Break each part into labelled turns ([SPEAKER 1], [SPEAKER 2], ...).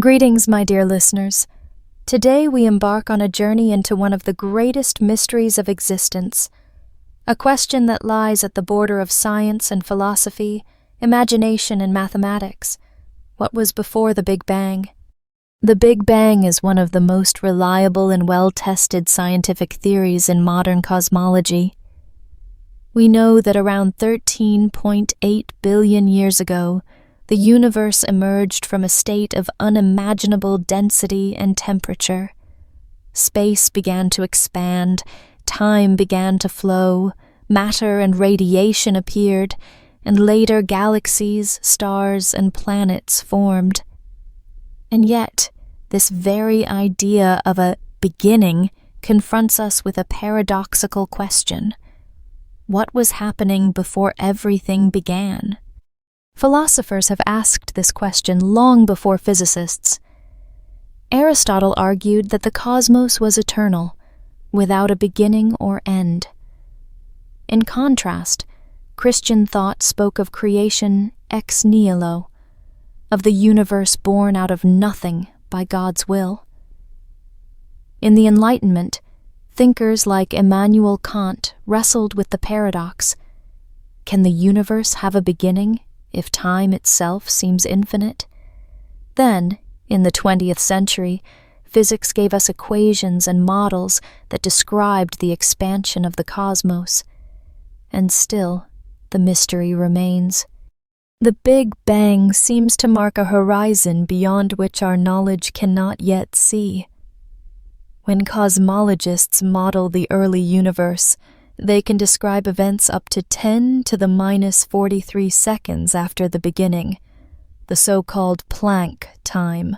[SPEAKER 1] Greetings, my dear listeners. Today we embark on a journey into one of the greatest mysteries of existence, a question that lies at the border of science and philosophy, imagination and mathematics. What was before the Big Bang? The Big Bang is one of the most reliable and well-tested scientific theories in modern cosmology. We know that around 13.8 billion years ago, the universe emerged from a state of unimaginable density and temperature. Space began to expand, time began to flow, matter and radiation appeared, and later galaxies, stars, and planets formed. And yet, this very idea of a beginning confronts us with a paradoxical question. What was happening before everything began? Philosophers have asked this question long before physicists. Aristotle argued that the cosmos was eternal, without a beginning or end. In contrast, Christian thought spoke of creation ex nihilo, of the universe born out of nothing by God's will. In the Enlightenment, thinkers like Immanuel Kant wrestled with the paradox: can the universe have a beginning if time itself seems infinite? Then, in the 20th century, physics gave us equations and models that described the expansion of the cosmos. And still, the mystery remains. The Big Bang seems to mark a horizon beyond which our knowledge cannot yet see. When cosmologists model the early universe, they can describe events up to 10 to the minus 43 seconds after the beginning, the so-called Planck time.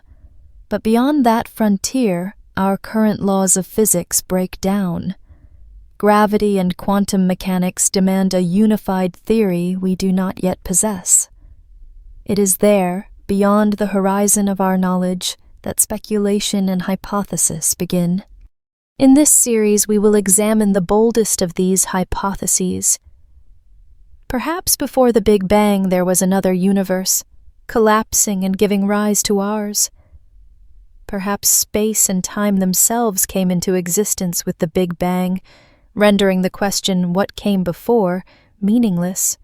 [SPEAKER 1] But beyond that frontier, our current laws of physics break down. Gravity and quantum mechanics demand a unified theory we do not yet possess. It is there, beyond the horizon of our knowledge, that speculation and hypothesis begin. In this series, we will examine the boldest of these hypotheses. Perhaps before the Big Bang there was another universe, collapsing and giving rise to ours. Perhaps space and time themselves came into existence with the Big Bang, rendering the question, what came before, meaningless.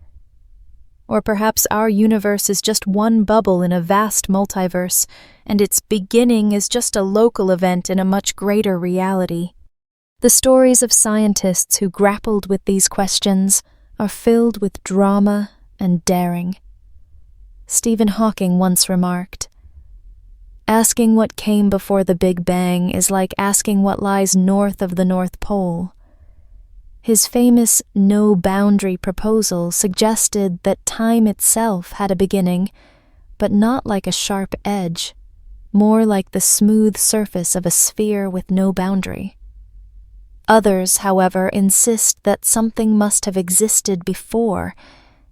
[SPEAKER 1] Or perhaps our universe is just one bubble in a vast multiverse, and its beginning is just a local event in a much greater reality. The stories of scientists who grappled with these questions are filled with drama and daring. Stephen Hawking once remarked, "Asking what came before the Big Bang is like asking what lies north of the North Pole." His famous no-boundary proposal suggested that time itself had a beginning, but not like a sharp edge, more like the smooth surface of a sphere with no boundary. Others, however, insist that something must have existed before,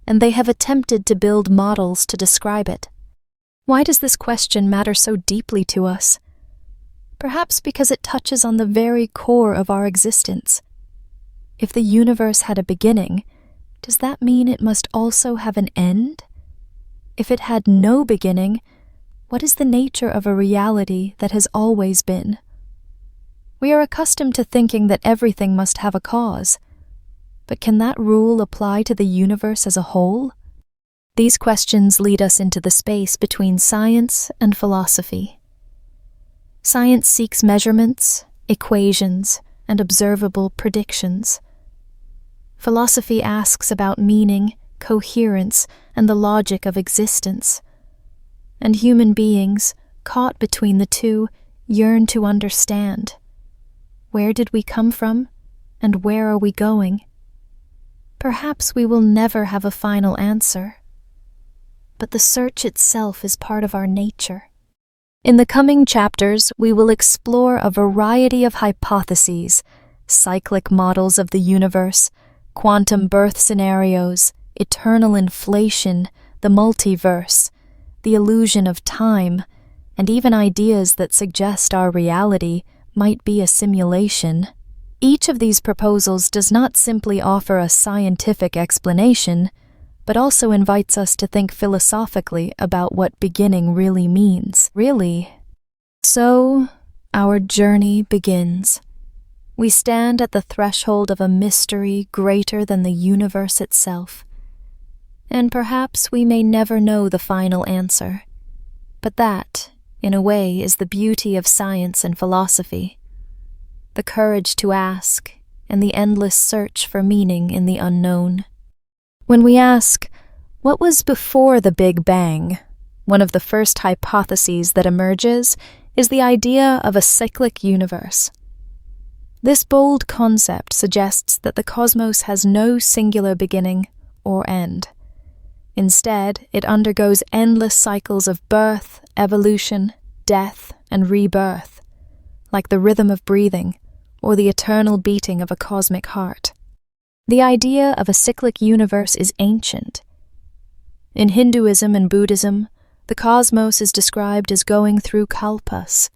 [SPEAKER 1] and they have attempted to build models to describe it. Why does this question matter so deeply to us? Perhaps because it touches on the very core of our existence. If the universe had a beginning, does that mean it must also have an end? If it had no beginning, what is the nature of a reality that has always been? We are accustomed to thinking that everything must have a cause, but can that rule apply to the universe as a whole? These questions lead us into the space between science and philosophy. Science seeks measurements, equations, and observable predictions. Philosophy asks about meaning, coherence, and the logic of existence. And human beings, caught between the two, yearn to understand. Where did we come from, and where are we going? Perhaps we will never have a final answer. But the search itself is part of our nature. In the coming chapters, we will explore a variety of hypotheses, cyclic models of the universe, quantum birth scenarios, eternal inflation, the multiverse, the illusion of time, and even ideas that suggest our reality might be a simulation. Each of these proposals does not simply offer a scientific explanation, but also invites us to think philosophically about what beginning really means. So, our journey begins. We stand at the threshold of a mystery greater than the universe itself. And perhaps we may never know the final answer. But that, in a way, is the beauty of science and philosophy. The courage to ask, and the endless search for meaning in the unknown. When we ask, what was before the Big Bang? One of the first hypotheses that emerges is the idea of a cyclic universe. This bold concept suggests that the cosmos has no singular beginning or end. Instead, it undergoes endless cycles of birth, evolution, death, and rebirth, like the rhythm of breathing or the eternal beating of a cosmic heart. The idea of a cyclic universe is ancient. In Hinduism and Buddhism, the cosmos is described as going through kalpas,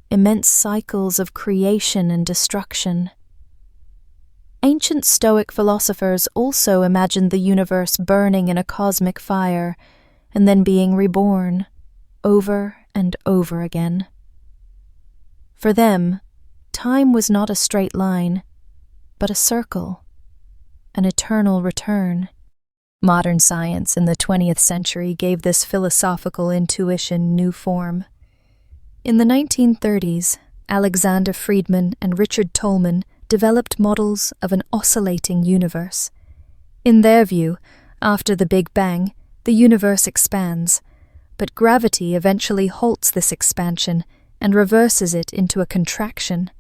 [SPEAKER 1] immense cycles of creation and destruction. Ancient Stoic philosophers also imagined the universe burning in a cosmic fire and then being reborn, over and over again. For them, time was not a straight line, but a circle, an eternal return. Modern science in the 20th century gave this philosophical intuition new form. In the 1930s, Alexander Friedman and Richard Tolman developed models of an oscillating universe. In their view, after the Big Bang, the universe expands, but gravity eventually halts this expansion and reverses it into a contraction,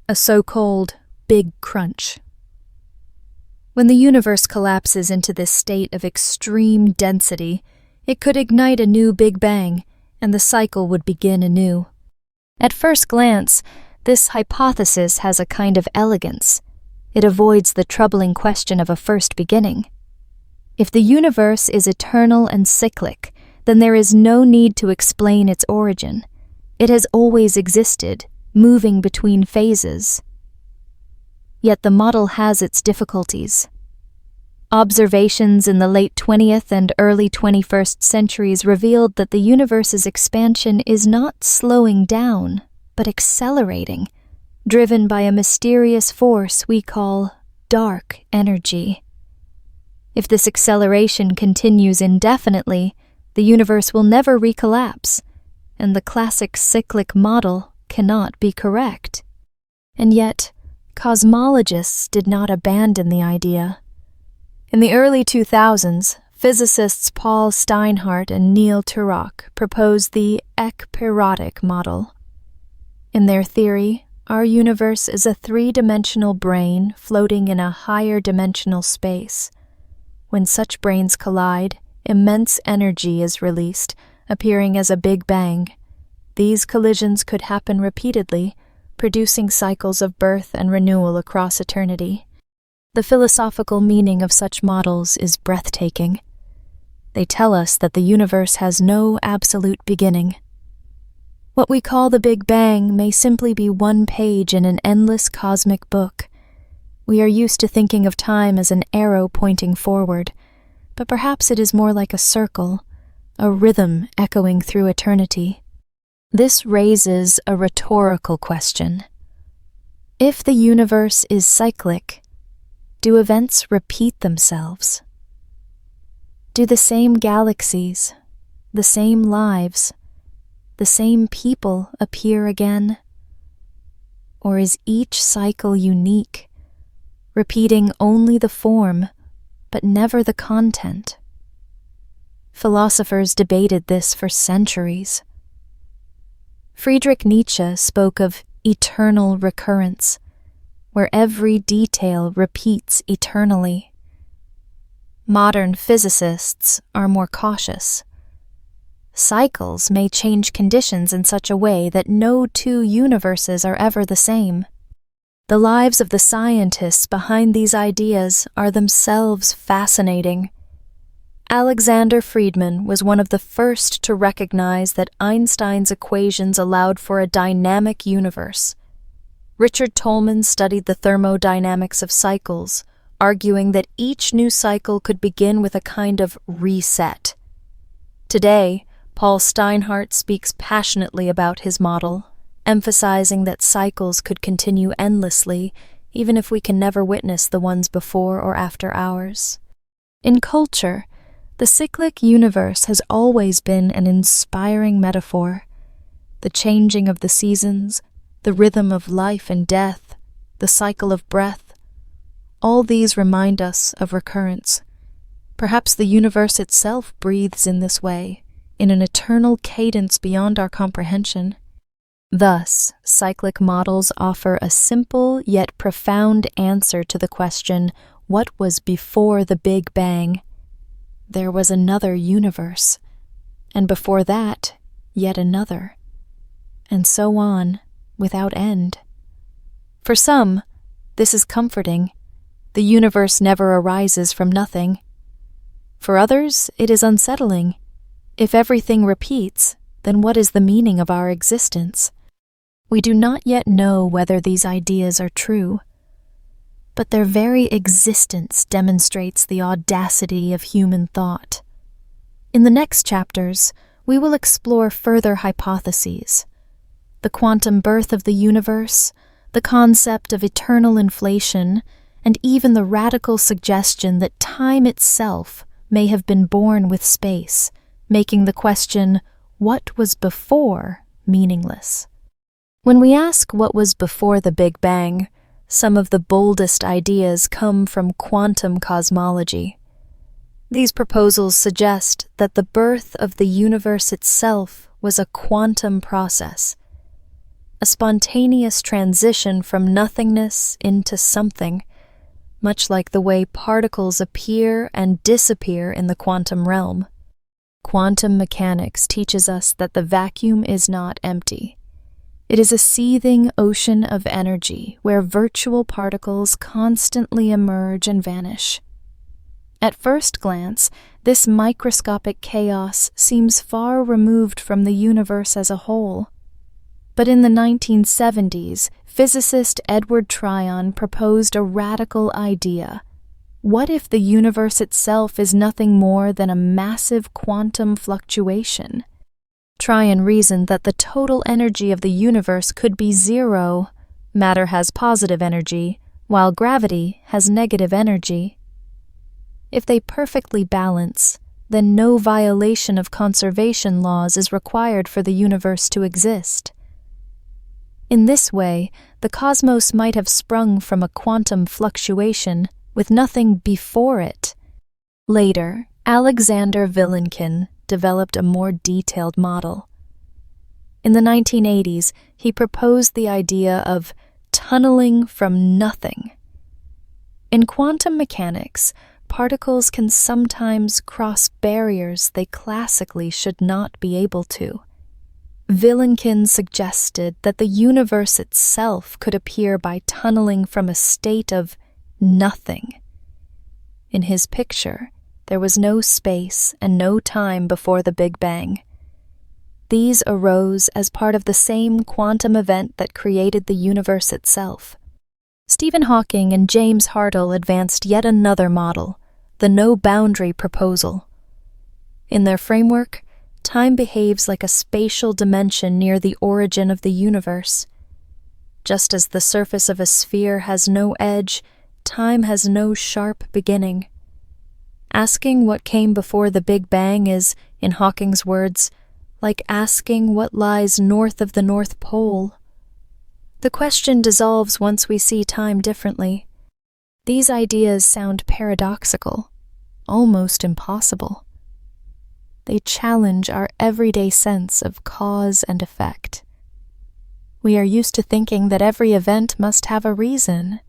[SPEAKER 1] a so-called Big Crunch. When the universe collapses into this state of extreme density, it could ignite a new Big Bang, and the cycle would begin anew. At first glance, this hypothesis has a kind of elegance. It avoids the troubling question of a first beginning. If the universe is eternal and cyclic, then there is no need to explain its origin. It has always existed, moving between phases. Yet the model has its difficulties. Observations in the late 20th and early 21st centuries revealed that the universe's expansion is not slowing down, but accelerating, driven by a mysterious force we call dark energy. If this acceleration continues indefinitely, the universe will never recollapse, and the classic cyclic model cannot be correct. And yet, cosmologists did not abandon the idea. In the early 2000s, physicists Paul Steinhardt and Neil Turok proposed the ekpyrotic model. In their theory, our universe is a three-dimensional brain floating in a higher dimensional space. When such brains collide, immense energy is released, appearing as a Big Bang. These collisions could happen repeatedly, producing cycles of birth and renewal across eternity. The philosophical meaning of such models is breathtaking. They tell us that the universe has no absolute beginning. What we call the Big Bang may simply be one page in an endless cosmic book. We are used to thinking of time as an arrow pointing forward, but perhaps it is more like a circle, a rhythm echoing through eternity. This raises a rhetorical question. If the universe is cyclic, do events repeat themselves? Do the same galaxies, the same lives, the same people appear again? Or is each cycle unique, repeating only the form, but never the content? Philosophers debated this for centuries. Friedrich Nietzsche spoke of eternal recurrence, where every detail repeats eternally. Modern physicists are more cautious. Cycles may change conditions in such a way that no two universes are ever the same. The lives of the scientists behind these ideas are themselves fascinating. Alexander Friedman was one of the first to recognize that Einstein's equations allowed for a dynamic universe. Richard Tolman studied the thermodynamics of cycles, arguing that each new cycle could begin with a kind of reset. Today, Paul Steinhardt speaks passionately about his model, emphasizing that cycles could continue endlessly, even if we can never witness the ones before or after ours. In culture, the cyclic universe has always been an inspiring metaphor. The changing of the seasons, the rhythm of life and death, the cycle of breath, all these remind us of recurrence. Perhaps the universe itself breathes in this way, in an eternal cadence beyond our comprehension. Thus, cyclic models offer a simple yet profound answer to the question, what was before the Big Bang? There was another universe, and before that, yet another, and so on, without end. For some, this is comforting. The universe never arises from nothing. For others, it is unsettling. If everything repeats, then what is the meaning of our existence? We do not yet know whether these ideas are true, but their very existence demonstrates the audacity of human thought. In the next chapters, we will explore further hypotheses: the quantum birth of the universe, the concept of eternal inflation, and even the radical suggestion that time itself may have been born with space, making the question, what was before, meaningless. When we ask what was before the Big Bang, some of the boldest ideas come from quantum cosmology. These proposals suggest that the birth of the universe itself was a quantum process, a spontaneous transition from nothingness into something, much like the way particles appear and disappear in the quantum realm. Quantum mechanics teaches us that the vacuum is not empty. It is a seething ocean of energy where virtual particles constantly emerge and vanish. At first glance, this microscopic chaos seems far removed from the universe as a whole. But in the 1970s, physicist Edward Tryon proposed a radical idea. What if the universe itself is nothing more than a massive quantum fluctuation? Tryon reasoned that the total energy of the universe could be zero. Matter has positive energy, while gravity has negative energy. If they perfectly balance, then no violation of conservation laws is required for the universe to exist. In this way, the cosmos might have sprung from a quantum fluctuation with nothing before it. Later, Alexander Vilenkin developed a more detailed model. In the 1980s, he proposed the idea of tunneling from nothing. In quantum mechanics, particles can sometimes cross barriers they classically should not be able to. Vilenkin suggested that the universe itself could appear by tunneling from a state of nothing. In his picture, there was no space and no time before the Big Bang. These arose as part of the same quantum event that created the universe itself. Stephen Hawking and James Hartle advanced yet another model, the no-boundary proposal. In their framework, time behaves like a spatial dimension near the origin of the universe. Just as the surface of a sphere has no edge, time has no sharp beginning. Asking what came before the Big Bang is, in Hawking's words, like asking what lies north of the North Pole. The question dissolves once we see time differently. These ideas sound paradoxical, almost impossible. They challenge our everyday sense of cause and effect. We are used to thinking that every event must have a reason.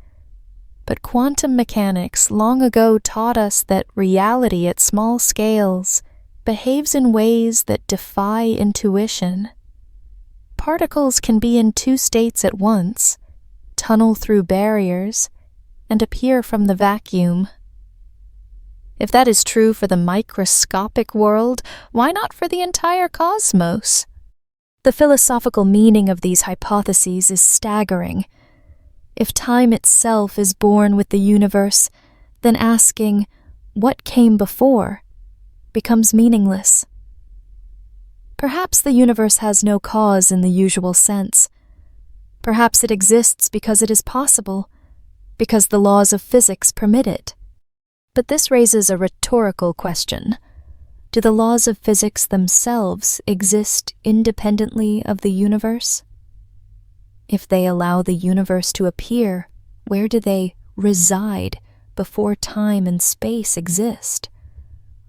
[SPEAKER 1] But quantum mechanics long ago taught us that reality at small scales behaves in ways that defy intuition. Particles can be in two states at once, tunnel through barriers, and appear from the vacuum. If that is true for the microscopic world, why not for the entire cosmos? The philosophical meaning of these hypotheses is staggering. If time itself is born with the universe, then asking, "What came before?" becomes meaningless. Perhaps the universe has no cause in the usual sense. Perhaps it exists because it is possible, because the laws of physics permit it. But this raises a rhetorical question. Do the laws of physics themselves exist independently of the universe? If they allow the universe to appear, where do they reside before time and space exist?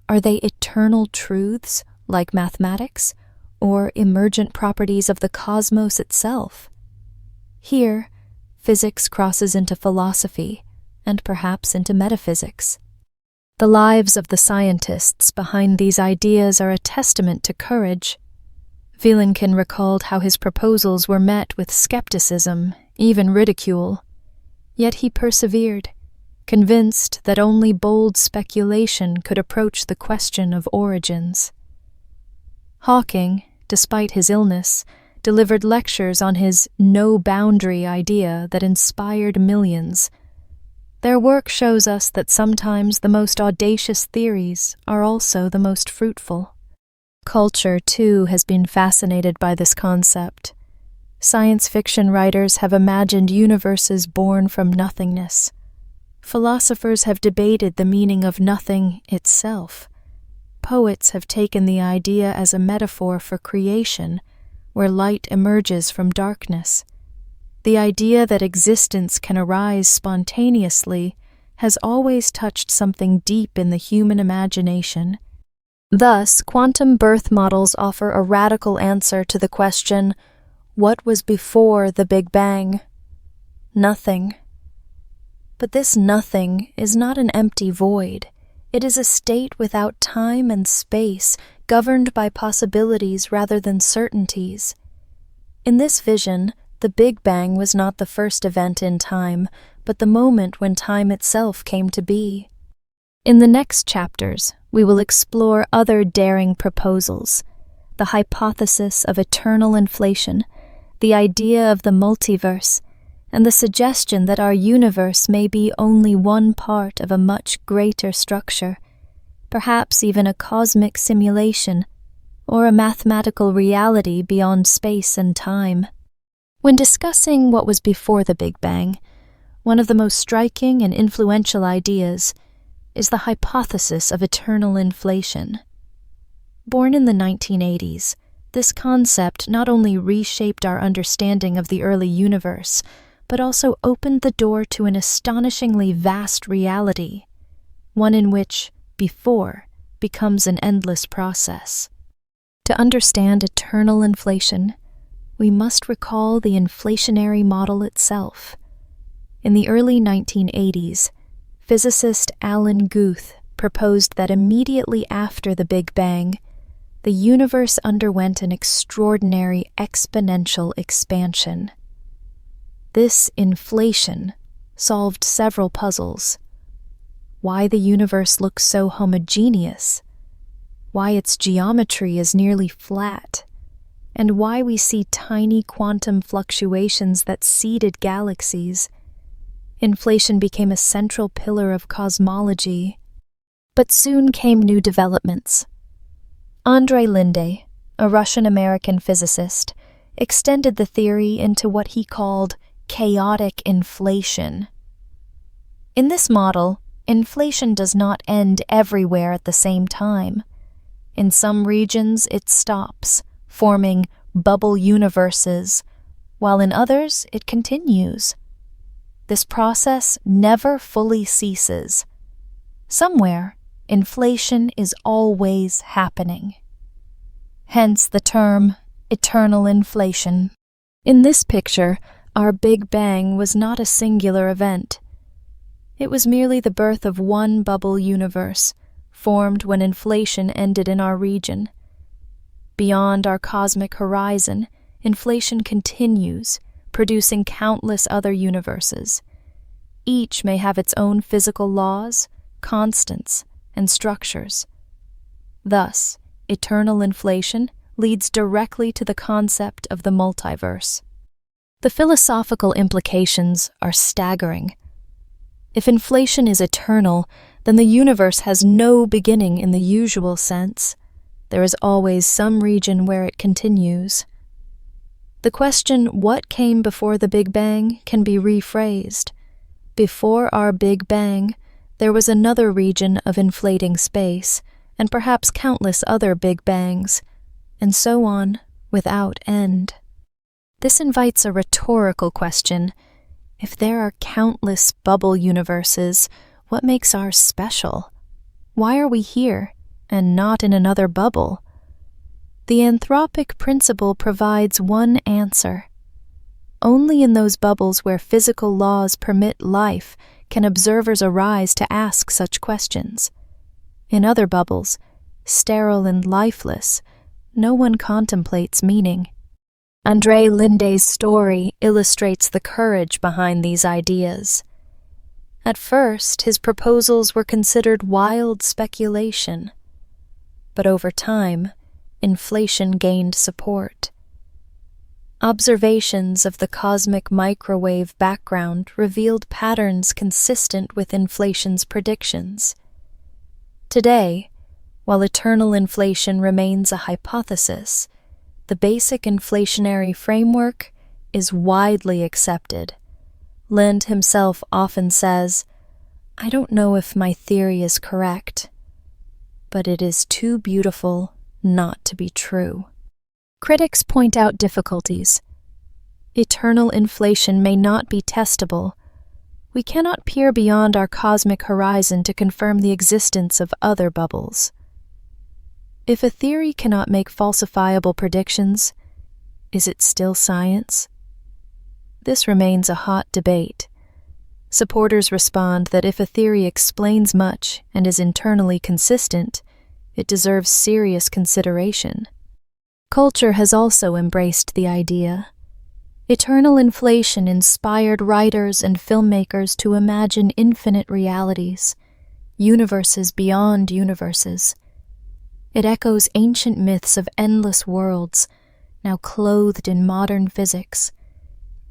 [SPEAKER 1] Are they eternal truths like mathematics, or emergent properties of the cosmos itself? Here, physics crosses into philosophy and perhaps into metaphysics. The lives of the scientists behind these ideas are a testament to courage. Vilenkin recalled how his proposals were met with skepticism, even ridicule. Yet he persevered, convinced that only bold speculation could approach the question of origins. Hawking, despite his illness, delivered lectures on his no-boundary idea that inspired millions. Their work shows us that sometimes the most audacious theories are also the most fruitful. Culture, too, has been fascinated by this concept. Science fiction writers have imagined universes born from nothingness. Philosophers have debated the meaning of nothing itself. Poets have taken the idea as a metaphor for creation, where light emerges from darkness. The idea that existence can arise spontaneously has always touched something deep in the human imagination. Thus, quantum birth models offer a radical answer to the question, what was before the Big Bang? Nothing. But this nothing is not an empty void. It is a state without time and space, governed by possibilities rather than certainties. In this vision, the Big Bang was not the first event in time, but the moment when time itself came to be. In the next chapters, we will explore other daring proposals: the hypothesis of eternal inflation, the idea of the multiverse, and the suggestion that our universe may be only one part of a much greater structure, perhaps even a cosmic simulation, or a mathematical reality beyond space and time. When discussing what was before the Big Bang, one of the most striking and influential ideas is the hypothesis of eternal inflation. Born in the 1980s, this concept not only reshaped our understanding of the early universe, but also opened the door to an astonishingly vast reality, one in which before becomes an endless process. To understand eternal inflation, we must recall the inflationary model itself. In the early 1980s, physicist Alan Guth proposed that immediately after the Big Bang, the universe underwent an extraordinary exponential expansion. This inflation solved several puzzles: why the universe looks so homogeneous, why its geometry is nearly flat, and why we see tiny quantum fluctuations that seeded galaxies. Inflation became a central pillar of cosmology. But soon came new developments. Andrei Linde, a Russian-American physicist, extended the theory into what he called chaotic inflation. In this model, inflation does not end everywhere at the same time. In some regions, it stops, forming bubble universes, while in others, it continues. This process never fully ceases. Somewhere, inflation is always happening. Hence the term eternal inflation. In this picture, our Big Bang was not a singular event. It was merely the birth of one bubble universe, formed when inflation ended in our region. Beyond our cosmic horizon, inflation continues, producing countless other universes. Each may have its own physical laws, constants, and structures. Thus, eternal inflation leads directly to the concept of the multiverse. The philosophical implications are staggering. If inflation is eternal, then the universe has no beginning in the usual sense. There is always some region where it continues. The question, what came before the Big Bang, can be rephrased. Before our Big Bang, there was another region of inflating space, and perhaps countless other Big Bangs, and so on, without end. This invites a rhetorical question. If there are countless bubble universes, what makes ours special? Why are we here, and not in another bubble? The anthropic principle provides one answer. Only in those bubbles where physical laws permit life can observers arise to ask such questions. In other bubbles, sterile and lifeless, no one contemplates meaning. André Linde's story illustrates the courage behind these ideas. At first, his proposals were considered wild speculation. But over time, inflation gained support. Observations of the cosmic microwave background revealed patterns consistent with inflation's predictions. Today, while eternal inflation remains a hypothesis, the basic inflationary framework is widely accepted. Lind himself often says, "I don't know if my theory is correct, but it is too beautiful not to be true." Critics point out difficulties. Eternal inflation may not be testable. We cannot peer beyond our cosmic horizon to confirm the existence of other bubbles. If a theory cannot make falsifiable predictions, is it still science? This remains a hot debate. Supporters respond that if a theory explains much and is internally consistent, it deserves serious consideration. Culture has also embraced the idea. Eternal inflation inspired writers and filmmakers to imagine infinite realities, universes beyond universes. It echoes ancient myths of endless worlds, now clothed in modern physics.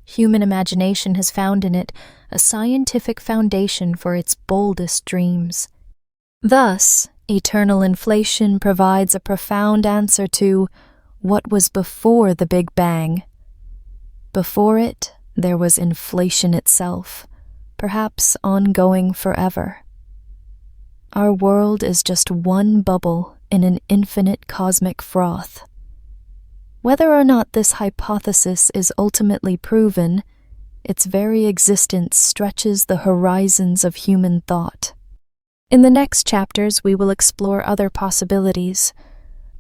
[SPEAKER 1] Human imagination has found in it a scientific foundation for its boldest dreams. Thus, eternal inflation provides a profound answer to what was before the Big Bang. Before it, there was inflation itself, perhaps ongoing forever. Our world is just one bubble in an infinite cosmic froth. Whether or not this hypothesis is ultimately proven, its very existence stretches the horizons of human thought. In the next chapters, we will explore other possibilities,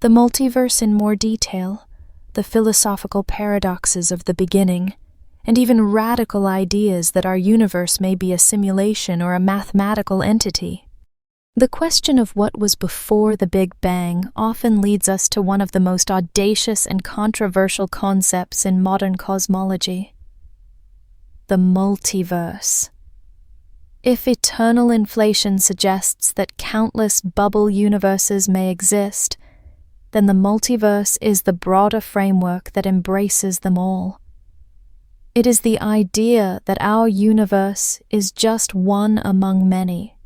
[SPEAKER 1] the multiverse in more detail, the philosophical paradoxes of the beginning, and even radical ideas that our universe may be a simulation or a mathematical entity. The question of what was before the Big Bang often leads us to one of the most audacious and controversial concepts in modern cosmology: the multiverse. If eternal inflation suggests that countless bubble universes may exist, then the multiverse is the broader framework that embraces them all. It is the idea that our universe is just one among many,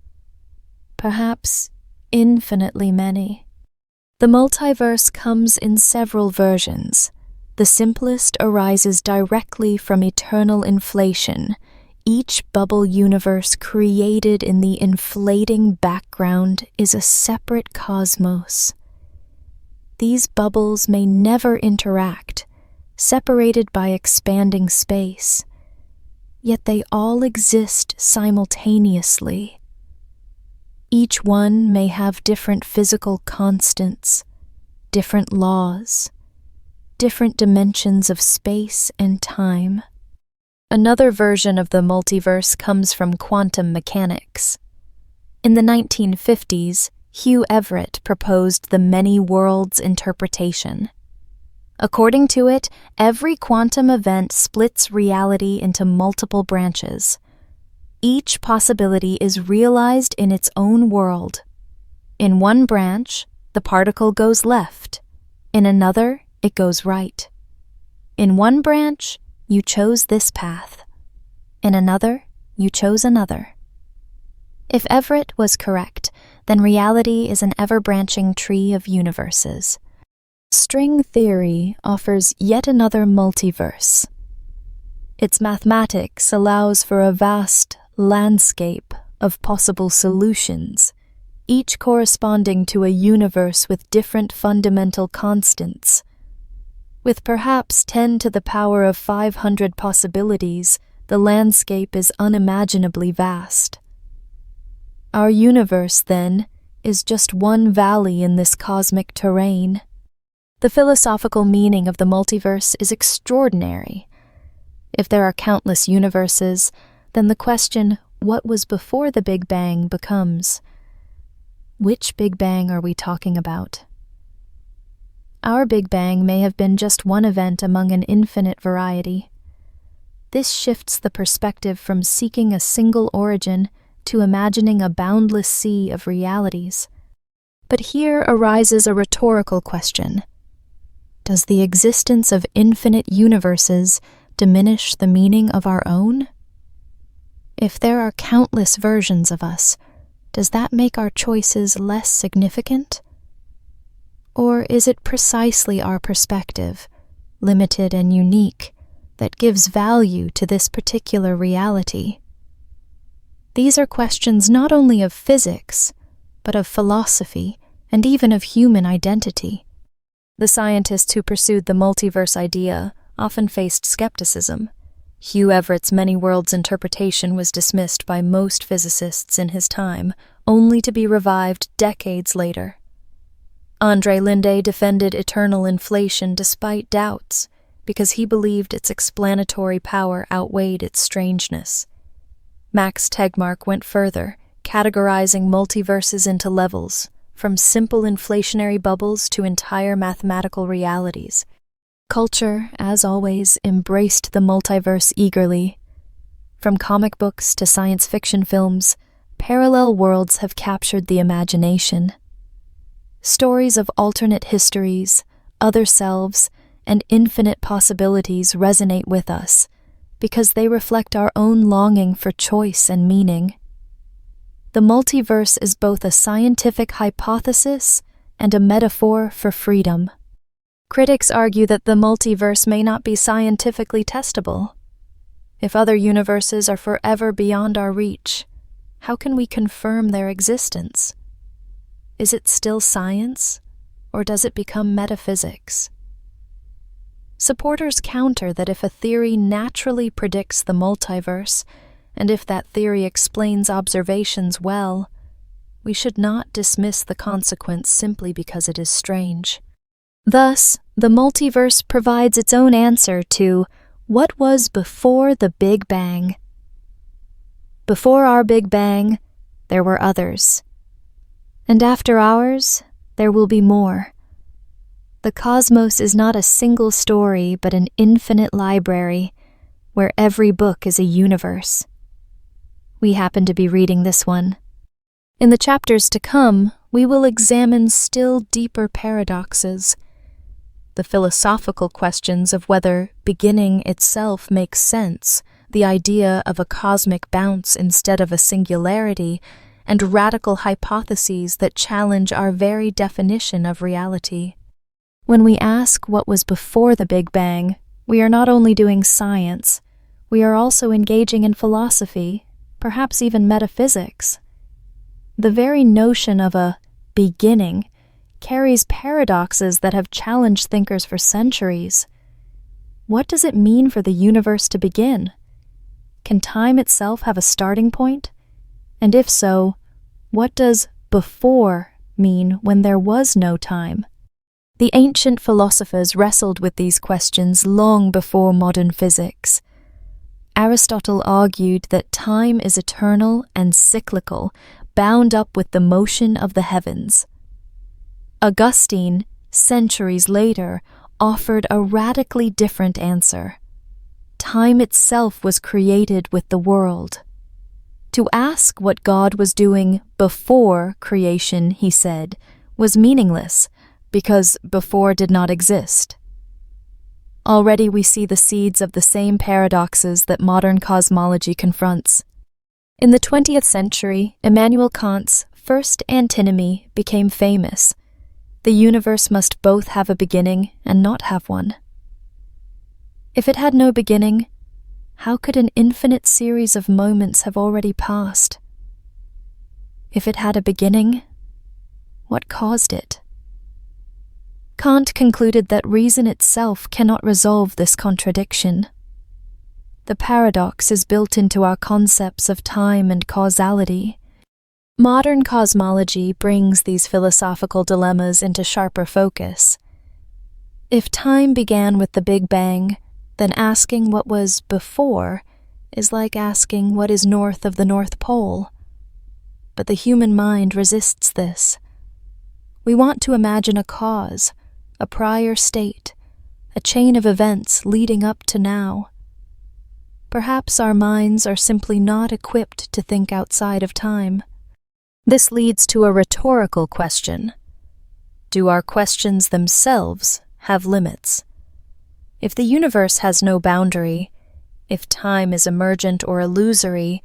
[SPEAKER 1] perhaps infinitely many. The multiverse comes in several versions. The simplest arises directly from eternal inflation, each bubble universe created in the inflating background is a separate cosmos. These bubbles may never interact, separated by expanding space, yet they all exist simultaneously. Each one may have different physical constants, different laws, different dimensions of space and time. Another version of the multiverse comes from quantum mechanics. In the 1950s, Hugh Everett proposed the many worlds interpretation. According to it, every quantum event splits reality into multiple branches. Each possibility is realized in its own world. In one branch, the particle goes left. In another, it goes right. In one branch, you chose this path. In another, you chose another. If Everett was correct, then reality is an ever-branching tree of universes. String theory offers yet another multiverse. Its mathematics allows for a vast landscape of possible solutions, each corresponding to a universe with different fundamental constants. With perhaps 10 to the power of 500 possibilities, the landscape is unimaginably vast. Our universe, then, is just one valley in this cosmic terrain. The philosophical meaning of the multiverse is extraordinary. If there are countless universes, then the question, what was before the Big Bang, becomes, which Big Bang are we talking about? Our Big Bang may have been just one event among an infinite variety. This shifts the perspective from seeking a single origin to imagining a boundless sea of realities. But here arises a rhetorical question. Does the existence of infinite universes diminish the meaning of our own? If there are countless versions of us, does that make our choices less significant? Or is it precisely our perspective, limited and unique, that gives value to this particular reality? These are questions not only of physics, but of philosophy and even of human identity. The scientists who pursued the multiverse idea often faced skepticism. Hugh Everett's many worlds interpretation was dismissed by most physicists in his time, only to be revived decades later. André Linde defended eternal inflation despite doubts, because he believed its explanatory power outweighed its strangeness. Max Tegmark went further, categorizing multiverses into levels, from simple inflationary bubbles to entire mathematical realities. Culture, as always, embraced the multiverse eagerly. From comic books to science fiction films, parallel worlds have captured the imagination. Stories of alternate histories, other selves, and infinite possibilities resonate with us because they reflect our own longing for choice and meaning. The multiverse is both a scientific hypothesis and a metaphor for freedom. Critics argue that the multiverse may not be scientifically testable. If other universes are forever beyond our reach, how can we confirm their existence? Is it still science, or does it become metaphysics? Supporters counter that if a theory naturally predicts the multiverse, and if that theory explains observations well, we should not dismiss the consequence simply because it is strange. Thus, the multiverse provides its own answer to what was before the Big Bang. Before our Big Bang, there were others. And after ours, there will be more. The cosmos is not a single story, but an infinite library, where every book is a universe. We happen to be reading this one. In the chapters to come, we will examine still deeper paradoxes. The philosophical questions of whether beginning itself makes sense, the idea of a cosmic bounce instead of a singularity, and radical hypotheses that challenge our very definition of reality. When we ask what was before the Big Bang, we are not only doing science, we are also engaging in philosophy, perhaps even metaphysics. The very notion of a beginning carries paradoxes that have challenged thinkers for centuries. What does it mean for the universe to begin? Can time itself have a starting point? And if so, what does before mean when there was no time? The ancient philosophers wrestled with these questions long before modern physics. Aristotle argued that time is eternal and cyclical, bound up with the motion of the heavens. Augustine, centuries later, offered a radically different answer. Time itself was created with the world. To ask what God was doing before creation, he said, was meaningless, because before did not exist. Already we see the seeds of the same paradoxes that modern cosmology confronts. In the 20th century, Immanuel Kant's first antinomy became famous. The universe must both have a beginning and not have one. If it had no beginning, how could an infinite series of moments have already passed? If it had a beginning, what caused it? Kant concluded that reason itself cannot resolve this contradiction. The paradox is built into our concepts of time and causality. Modern cosmology brings these philosophical dilemmas into sharper focus. If time began with the Big Bang, then asking what was before is like asking what is north of the North Pole. But the human mind resists this. We want to imagine a cause, a prior state, a chain of events leading up to now. Perhaps our minds are simply not equipped to think outside of time. This leads to a rhetorical question. Do our questions themselves have limits? If the universe has no boundary, if time is emergent or illusory,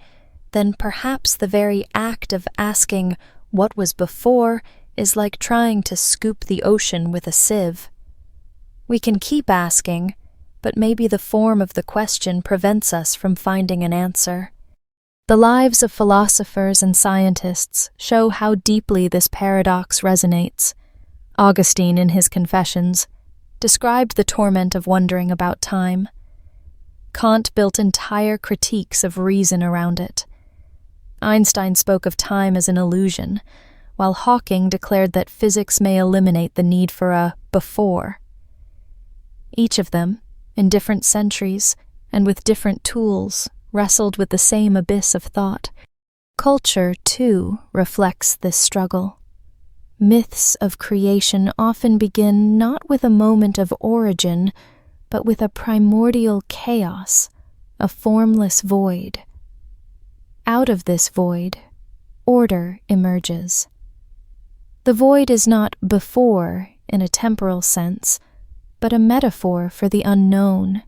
[SPEAKER 1] then perhaps the very act of asking what was before is like trying to scoop the ocean with a sieve. We can keep asking, but maybe the form of the question prevents us from finding an answer. The lives of philosophers and scientists show how deeply this paradox resonates. Augustine, in his Confessions, described the torment of wondering about time. Kant built entire critiques of reason around it. Einstein spoke of time as an illusion, while Hawking declared that physics may eliminate the need for a before. Each of them, in different centuries and with different tools, wrestled with the same abyss of thought. Culture, too, reflects this struggle. Myths of creation often begin not with a moment of origin, but with a primordial chaos, a formless void. Out of this void, order emerges. The void is not before in a temporal sense, but a metaphor for the unknown.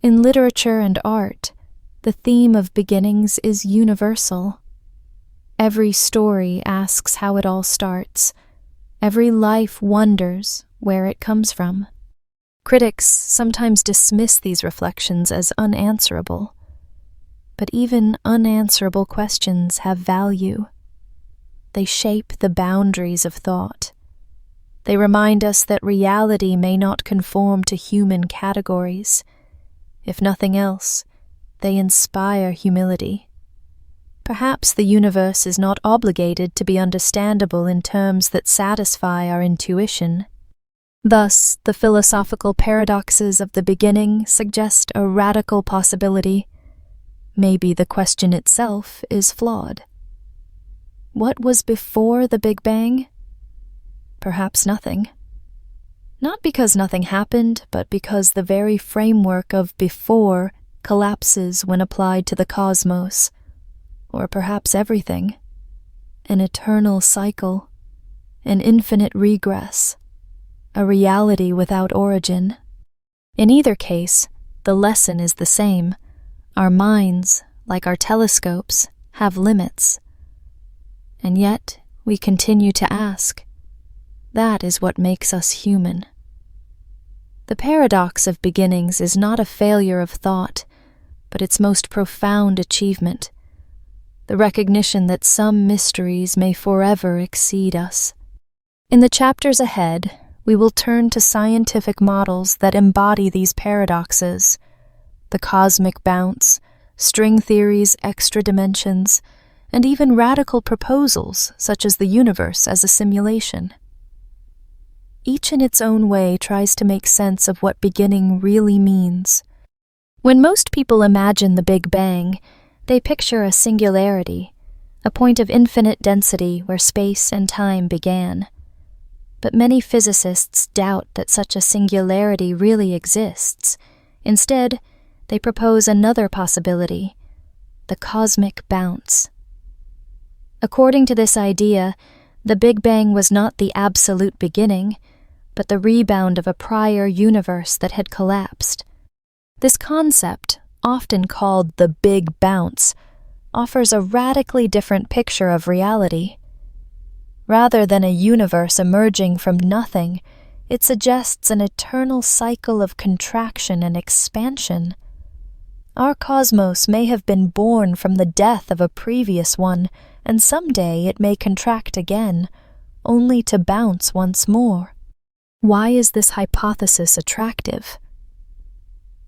[SPEAKER 1] In literature and art, the theme of beginnings is universal. Every story asks how it all starts. Every life wonders where it comes from. Critics sometimes dismiss these reflections as unanswerable. But even unanswerable questions have value. They shape the boundaries of thought. They remind us that reality may not conform to human categories. If nothing else, they inspire humility. Perhaps the universe is not obligated to be understandable in terms that satisfy our intuition. Thus, the philosophical paradoxes of the beginning suggest a radical possibility. Maybe the question itself is flawed. What was before the Big Bang? Perhaps nothing. Not because nothing happened, but because the very framework of before collapses when applied to the cosmos, or perhaps everything. An eternal cycle, an infinite regress, a reality without origin. In either case, the lesson is the same. Our minds, like our telescopes, have limits. And yet, we continue to ask. That is what makes us human. The paradox of beginnings is not a failure of thought, but its most profound achievement, the recognition that some mysteries may forever exceed us. In the chapters ahead, we will turn to scientific models that embody these paradoxes, the cosmic bounce, string theory's extra dimensions, and even radical proposals such as the universe as a simulation. Each in its own way tries to make sense of what beginning really means. When most people imagine the Big Bang, they picture a singularity, a point of infinite density where space and time began. But many physicists doubt that such a singularity really exists. Instead, they propose another possibility, the cosmic bounce. According to this idea, the Big Bang was not the absolute beginning, but the rebound of a prior universe that had collapsed. This concept, often called the Big Bounce, offers a radically different picture of reality. Rather than a universe emerging from nothing, it suggests an eternal cycle of contraction and expansion. Our cosmos may have been born from the death of a previous one, and someday it may contract again, only to bounce once more. Why is this hypothesis attractive?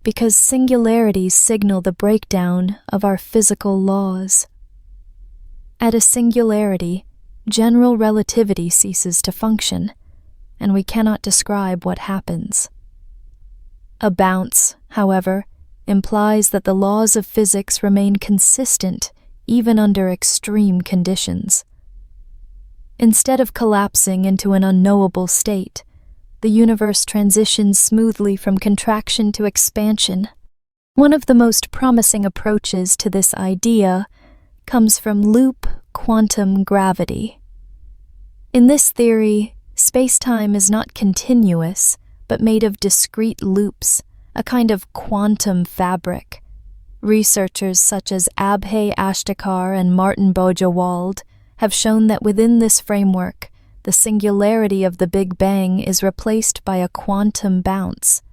[SPEAKER 1] Because singularities signal the breakdown of our physical laws. At a singularity, general relativity ceases to function, and we cannot describe what happens. A bounce, however, implies that the laws of physics remain consistent even under extreme conditions. Instead of collapsing into an unknowable state, the universe transitions smoothly from contraction to expansion. One of the most promising approaches to this idea comes from loop quantum gravity. In this theory, space-time is not continuous, but made of discrete loops, a kind of quantum fabric. Researchers such as Abhay Ashtekar and Martin Bojewald have shown that within this framework, the singularity of the Big Bang is replaced by a quantum bounce.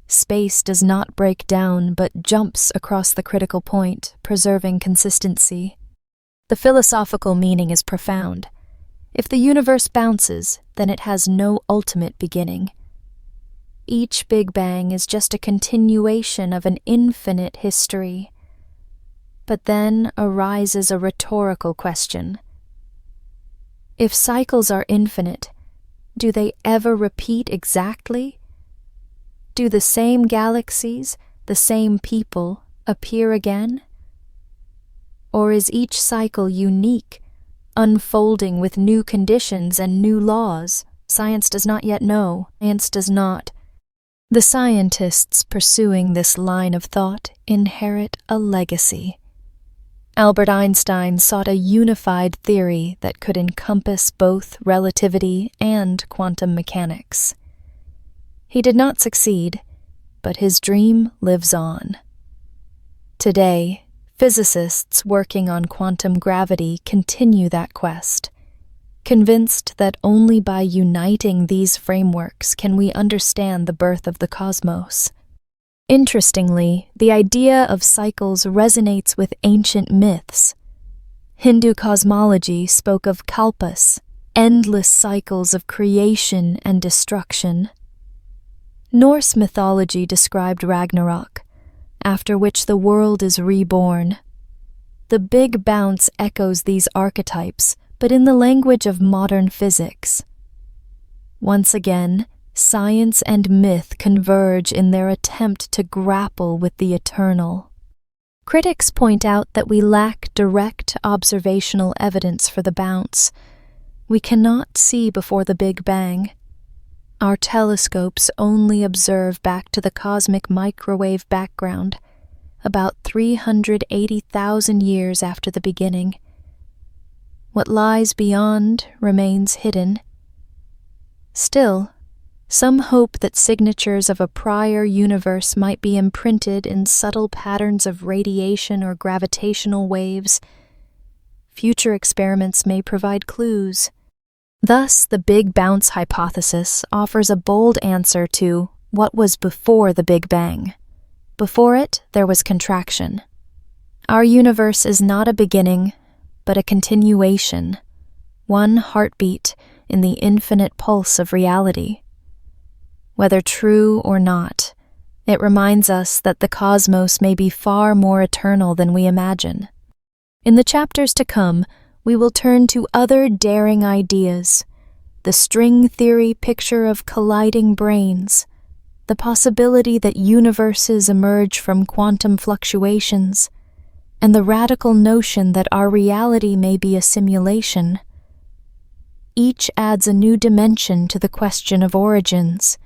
[SPEAKER 1] Space does not break down but jumps across the critical point, preserving consistency. The philosophical meaning is profound. If the universe bounces, then it has no ultimate beginning. Each Big Bang is just a continuation of an infinite history. But then arises a rhetorical question. If cycles are infinite, do they ever repeat exactly? Do the same galaxies, the same people, appear again? Or is each cycle unique, unfolding with new conditions and new laws? Science does not yet know. Science does not. The scientists pursuing this line of thought inherit a legacy. Albert Einstein sought a unified theory that could encompass both relativity and quantum mechanics. He did not succeed, but his dream lives on. Today, physicists working on quantum gravity continue that quest, convinced that only by uniting these frameworks can we understand the birth of the cosmos. Interestingly, the idea of cycles resonates with ancient myths. Hindu cosmology spoke of kalpas, endless cycles of creation and destruction. Norse mythology described Ragnarok, after which the world is reborn. The Big Bounce echoes these archetypes, but in the language of modern physics. Once again, science and myth converge in their attempt to grapple with the eternal. Critics point out that we lack direct observational evidence for the bounce. We cannot see before the Big Bang. Our telescopes only observe back to the cosmic microwave background, about 380,000 years after the beginning. What lies beyond remains hidden. Still, some hope that signatures of a prior universe might be imprinted in subtle patterns of radiation or gravitational waves. Future experiments may provide clues. Thus, the Big Bounce hypothesis offers a bold answer to what was before the Big Bang. Before it, there was contraction. Our universe is not a beginning, but a continuation, one heartbeat in the infinite pulse of reality. Whether true or not, it reminds us that the cosmos may be far more eternal than we imagine. In the chapters to come, we will turn to other daring ideas, the string theory picture of colliding brains, the possibility that universes emerge from quantum fluctuations, and the radical notion that our reality may be a simulation. Each adds a new dimension to the question of origins,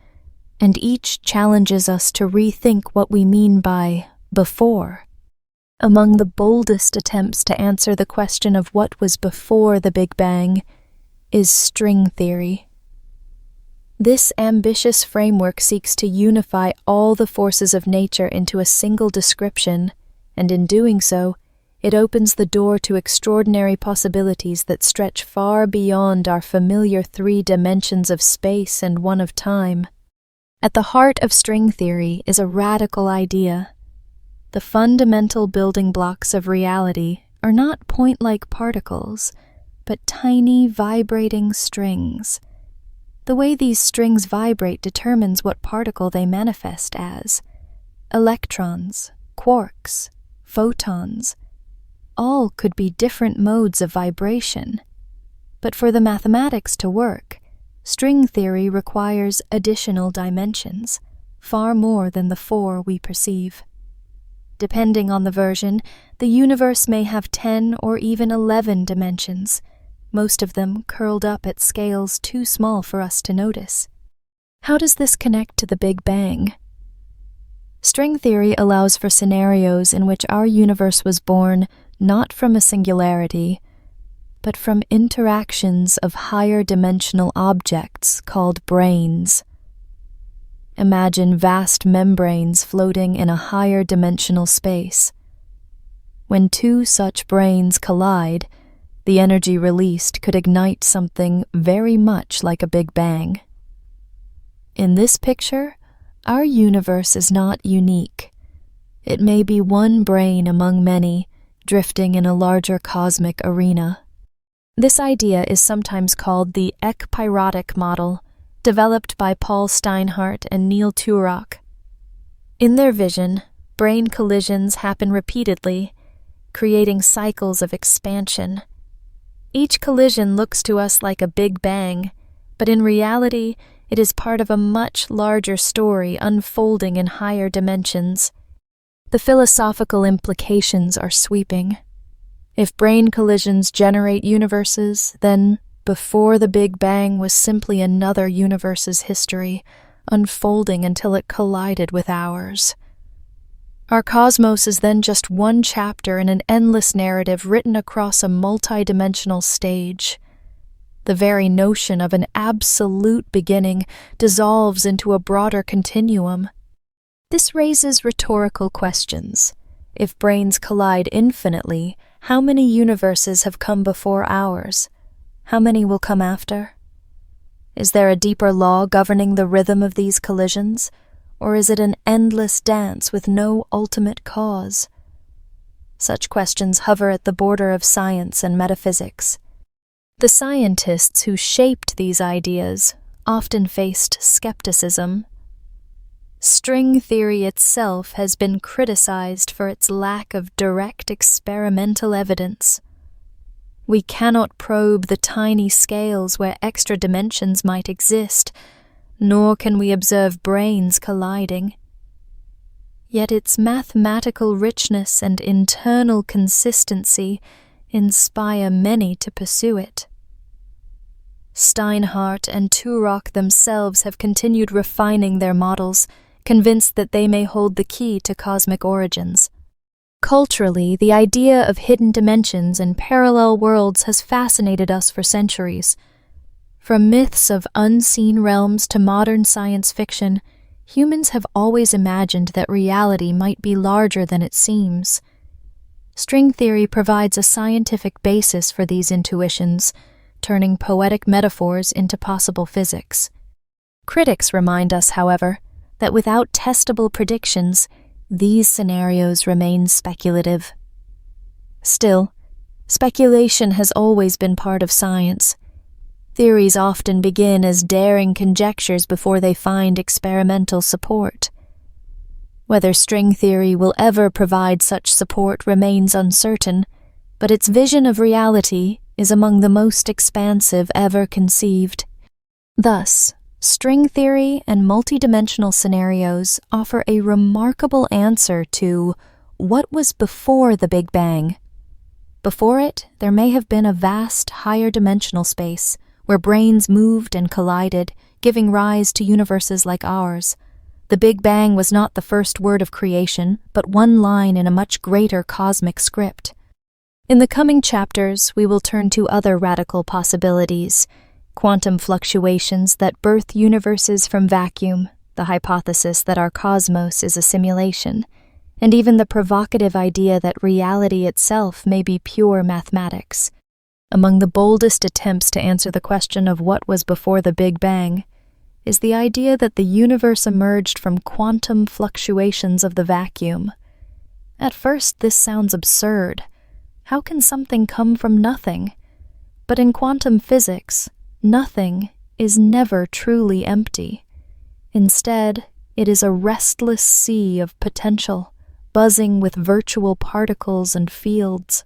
[SPEAKER 1] and each challenges us to rethink what we mean by before. Among the boldest attempts to answer the question of what was before the Big Bang is string theory. This ambitious framework seeks to unify all the forces of nature into a single description, and in doing so, It opens the door to extraordinary possibilities that stretch far beyond our familiar 3 dimensions of space and one of time. At the heart of string theory is a radical idea. The fundamental building blocks of reality are not point-like particles, but tiny vibrating strings. The way these strings vibrate determines what particle they manifest as. Electrons, quarks, photons, all could be different modes of vibration. But for the mathematics to work, string theory requires additional dimensions, far more than the 4 we perceive. Depending on the version, the universe may have 10 or even 11 dimensions, most of them curled up at scales too small for us to notice. How does this connect to the Big Bang? String theory allows for scenarios in which our universe was born not from a singularity, but from interactions of higher dimensional objects called branes. Imagine vast membranes floating in a higher dimensional space. When 2 such branes collide, the energy released could ignite something very much like a Big Bang. In this picture, our universe is not unique. It may be one brane among many, drifting in a larger cosmic arena. This idea is sometimes called the ekpyrotic model, developed by Paul Steinhardt and Neil Turok. In their vision, brane collisions happen repeatedly, creating cycles of expansion. Each collision looks to us like a Big Bang, but in reality, it is part of a much larger story unfolding in higher dimensions. The philosophical implications are sweeping. If brane collisions generate universes, then before the Big Bang was simply another universe's history, unfolding until it collided with ours. Our cosmos is then just one chapter in an endless narrative written across a multidimensional stage. The very notion of an absolute beginning dissolves into a broader continuum. This raises rhetorical questions. If branes collide infinitely, how many universes have come before ours? How many will come after? Is there a deeper law governing the rhythm of these collisions, or is it an endless dance with no ultimate cause? Such questions hover at the border of science and metaphysics. The scientists who shaped these ideas often faced skepticism. String theory itself has been criticized for its lack of direct experimental evidence. We cannot probe the tiny scales where extra dimensions might exist, nor can we observe branes colliding. Yet its mathematical richness and internal consistency inspire many to pursue it. Steinhardt and Turok themselves have continued refining their models, convinced that they may hold the key to cosmic origins. Culturally, the idea of hidden dimensions and parallel worlds has fascinated us for centuries. From myths of unseen realms to modern science fiction, humans have always imagined that reality might be larger than it seems. String theory provides a scientific basis for these intuitions, turning poetic metaphors into possible physics. Critics remind us, however, that without testable predictions, these scenarios remain speculative. Still, speculation has always been part of science. Theories often begin as daring conjectures before they find experimental support. Whether string theory will ever provide such support remains uncertain, but its vision of reality is among the most expansive ever conceived. Thus, string theory and multidimensional scenarios offer a remarkable answer to what was before the Big Bang. Before it, there may have been a vast higher dimensional space where branes moved and collided, giving rise to universes like ours. The Big Bang was not the first word of creation, but one line in a much greater cosmic script. In the coming chapters, we will turn to other radical possibilities: quantum fluctuations that birth universes from vacuum, the hypothesis that our cosmos is a simulation, and even the provocative idea that reality itself may be pure mathematics. Among the boldest attempts to answer the question of what was before the Big Bang is the idea that the universe emerged from quantum fluctuations of the vacuum. At first, this sounds absurd. How can something come from nothing? But in quantum physics, nothing is never truly empty. Instead, it is a restless sea of potential, buzzing with virtual particles and fields.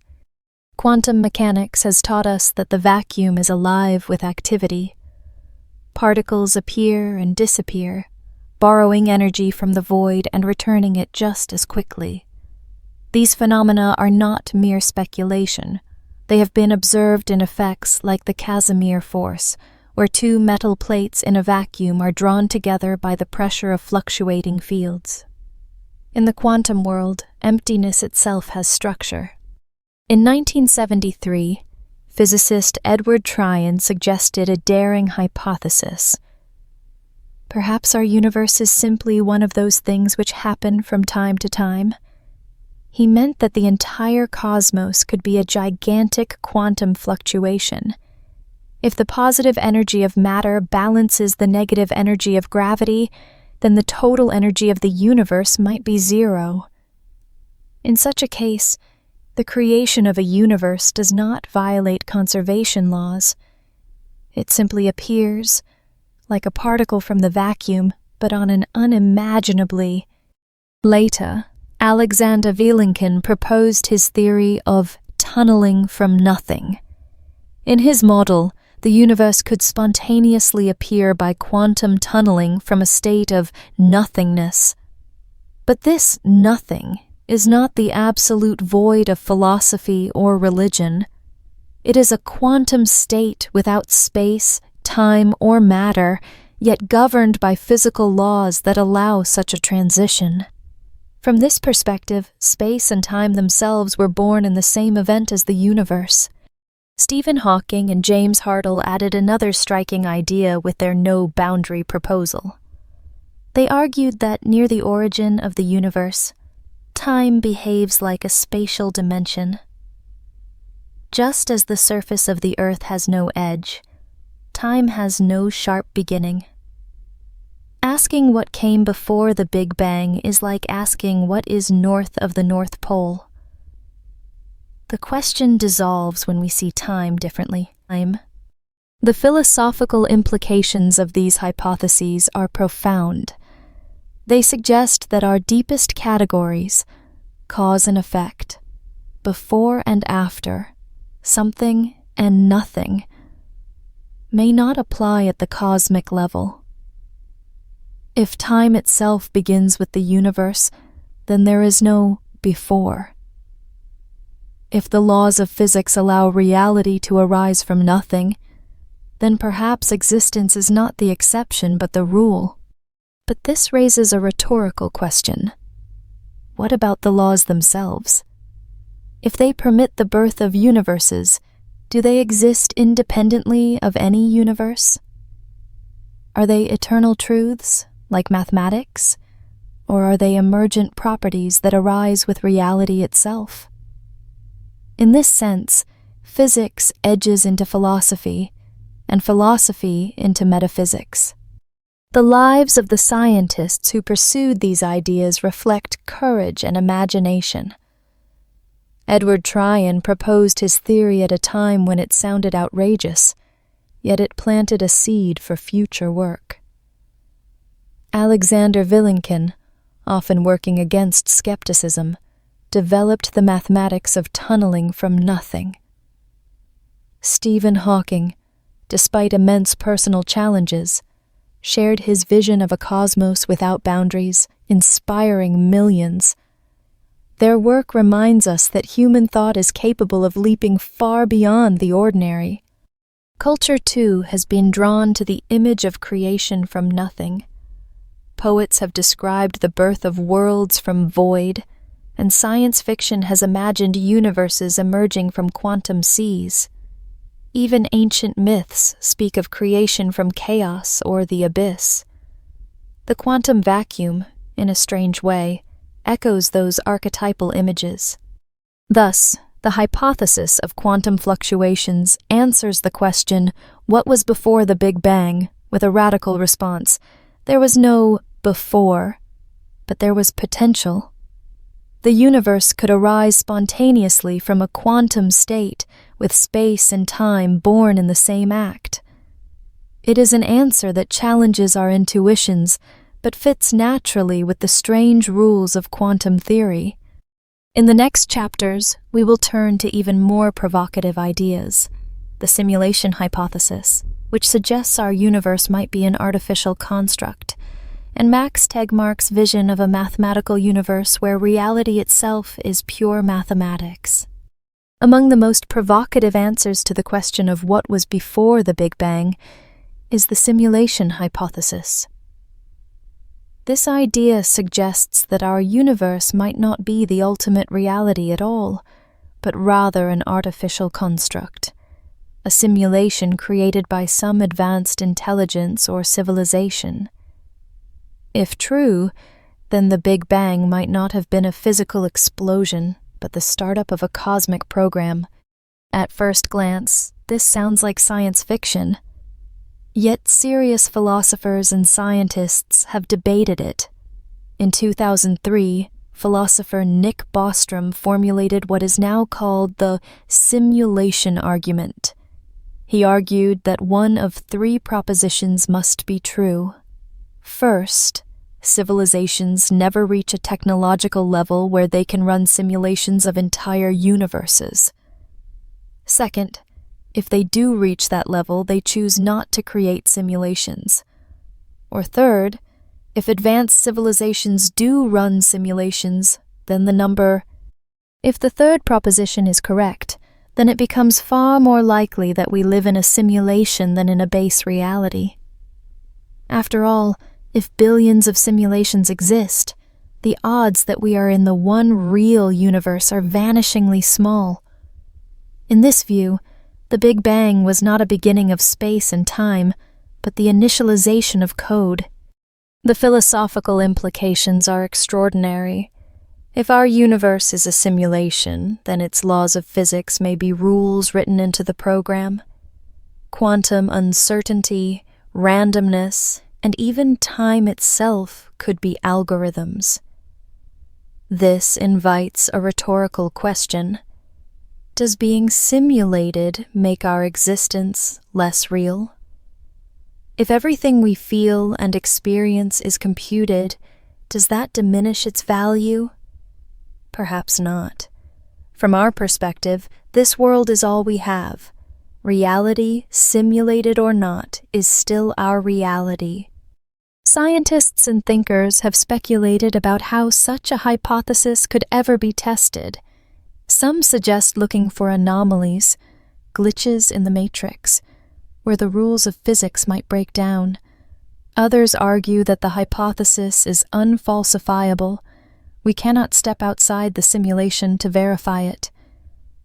[SPEAKER 1] Quantum mechanics has taught us that the vacuum is alive with activity. Particles appear and disappear, borrowing energy from the void and returning it just as quickly. These phenomena are not mere speculation. They have been observed in effects like the Casimir force, where two metal plates in a vacuum are drawn together by the pressure of fluctuating fields. In the quantum world, emptiness itself has structure. In 1973, physicist Edward Tryon suggested a daring hypothesis. Perhaps our universe is simply one of those things which happen from time to time. He meant that the entire cosmos could be a gigantic quantum fluctuation. If the positive energy of matter balances the negative energy of gravity, then the total energy of the universe might be zero. In such a case, the creation of a universe does not violate conservation laws. It simply appears, like a particle from the vacuum, but on an unimaginably. Later, Alexander Vilenkin proposed his theory of tunneling from nothing. In his model, the universe could spontaneously appear by quantum tunneling from a state of nothingness. But this nothing is not the absolute void of philosophy or religion. It is a quantum state without space, time, or matter, yet governed by physical laws that allow such a transition. From this perspective, space and time themselves were born in the same event as the universe. Stephen Hawking and James Hartle added another striking idea with their no-boundary proposal. They argued that near the origin of the universe, time behaves like a spatial dimension. Just as the surface of the Earth has no edge, time has no sharp beginning. Asking what came before the Big Bang is like asking what is north of the North Pole. The question dissolves when we see time differently. The philosophical implications of these hypotheses are profound. They suggest that our deepest categories, cause and effect, before and after, something and nothing, may not apply at the cosmic level. If time itself begins with the universe, then there is no before. If the laws of physics allow reality to arise from nothing, then perhaps existence is not the exception but the rule. But this raises a rhetorical question. What about the laws themselves? If they permit the birth of universes, do they exist independently of any universe? Are they eternal truths, like mathematics, or are they emergent properties that arise with reality itself? In this sense, physics edges into philosophy, and philosophy into metaphysics. The lives of the scientists who pursued these ideas reflect courage and imagination. Edward Tryon proposed his theory at a time when it sounded outrageous, yet it planted a seed for future work. Alexander Vilenkin, often working against skepticism, developed the mathematics of tunneling from nothing. Stephen Hawking, despite immense personal challenges, shared his vision of a cosmos without boundaries, inspiring millions. Their work reminds us that human thought is capable of leaping far beyond the ordinary. Culture, too, has been drawn to the image of creation from nothing. Poets have described the birth of worlds from void, and science fiction has imagined universes emerging from quantum seas. Even ancient myths speak of creation from chaos or the abyss. The quantum vacuum, in a strange way, echoes those archetypal images. Thus, the hypothesis of quantum fluctuations answers the question, what was before the Big Bang, with a radical response. There was no before, but there was potential. The universe could arise spontaneously from a quantum state, with space and time born in the same act. It is an answer that challenges our intuitions, but fits naturally with the strange rules of quantum theory. In the next chapters, we will turn to even more provocative ideas. The simulation hypothesis, which suggests our universe might be an artificial construct, and Max Tegmark's vision of a mathematical universe where reality itself is pure mathematics. Among the most provocative answers to the question of what was before the Big Bang is the simulation hypothesis. This idea suggests that our universe might not be the ultimate reality at all, but rather an artificial construct, a simulation created by some advanced intelligence or civilization. If true, then the Big Bang might not have been a physical explosion, but the startup of a cosmic program. At first glance, this sounds like science fiction. Yet serious philosophers and scientists have debated it. In 2003, philosopher Nick Bostrom formulated what is now called the simulation argument. He argued that one of three propositions must be true. First, civilizations never reach a technological level where they can run simulations of entire universes. Second, if they do reach that level, they choose not to create simulations. Or third, if advanced civilizations do run simulations, then If the third proposition is correct, then it becomes far more likely that we live in a simulation than in a base reality. After all, if billions of simulations exist, the odds that we are in the one real universe are vanishingly small. In this view, the Big Bang was not a beginning of space and time, but the initialization of code. The philosophical implications are extraordinary. If our universe is a simulation, then its laws of physics may be rules written into the program. Quantum uncertainty, randomness, and even time itself could be algorithms. This invites a rhetorical question. Does being simulated make our existence less real? If everything we feel and experience is computed, does that diminish its value? Perhaps not. From our perspective, this world is all we have. Reality, simulated or not, is still our reality. Scientists and thinkers have speculated about how such a hypothesis could ever be tested. Some suggest looking for anomalies, glitches in the matrix, where the rules of physics might break down. Others argue that the hypothesis is unfalsifiable. We cannot step outside the simulation to verify it.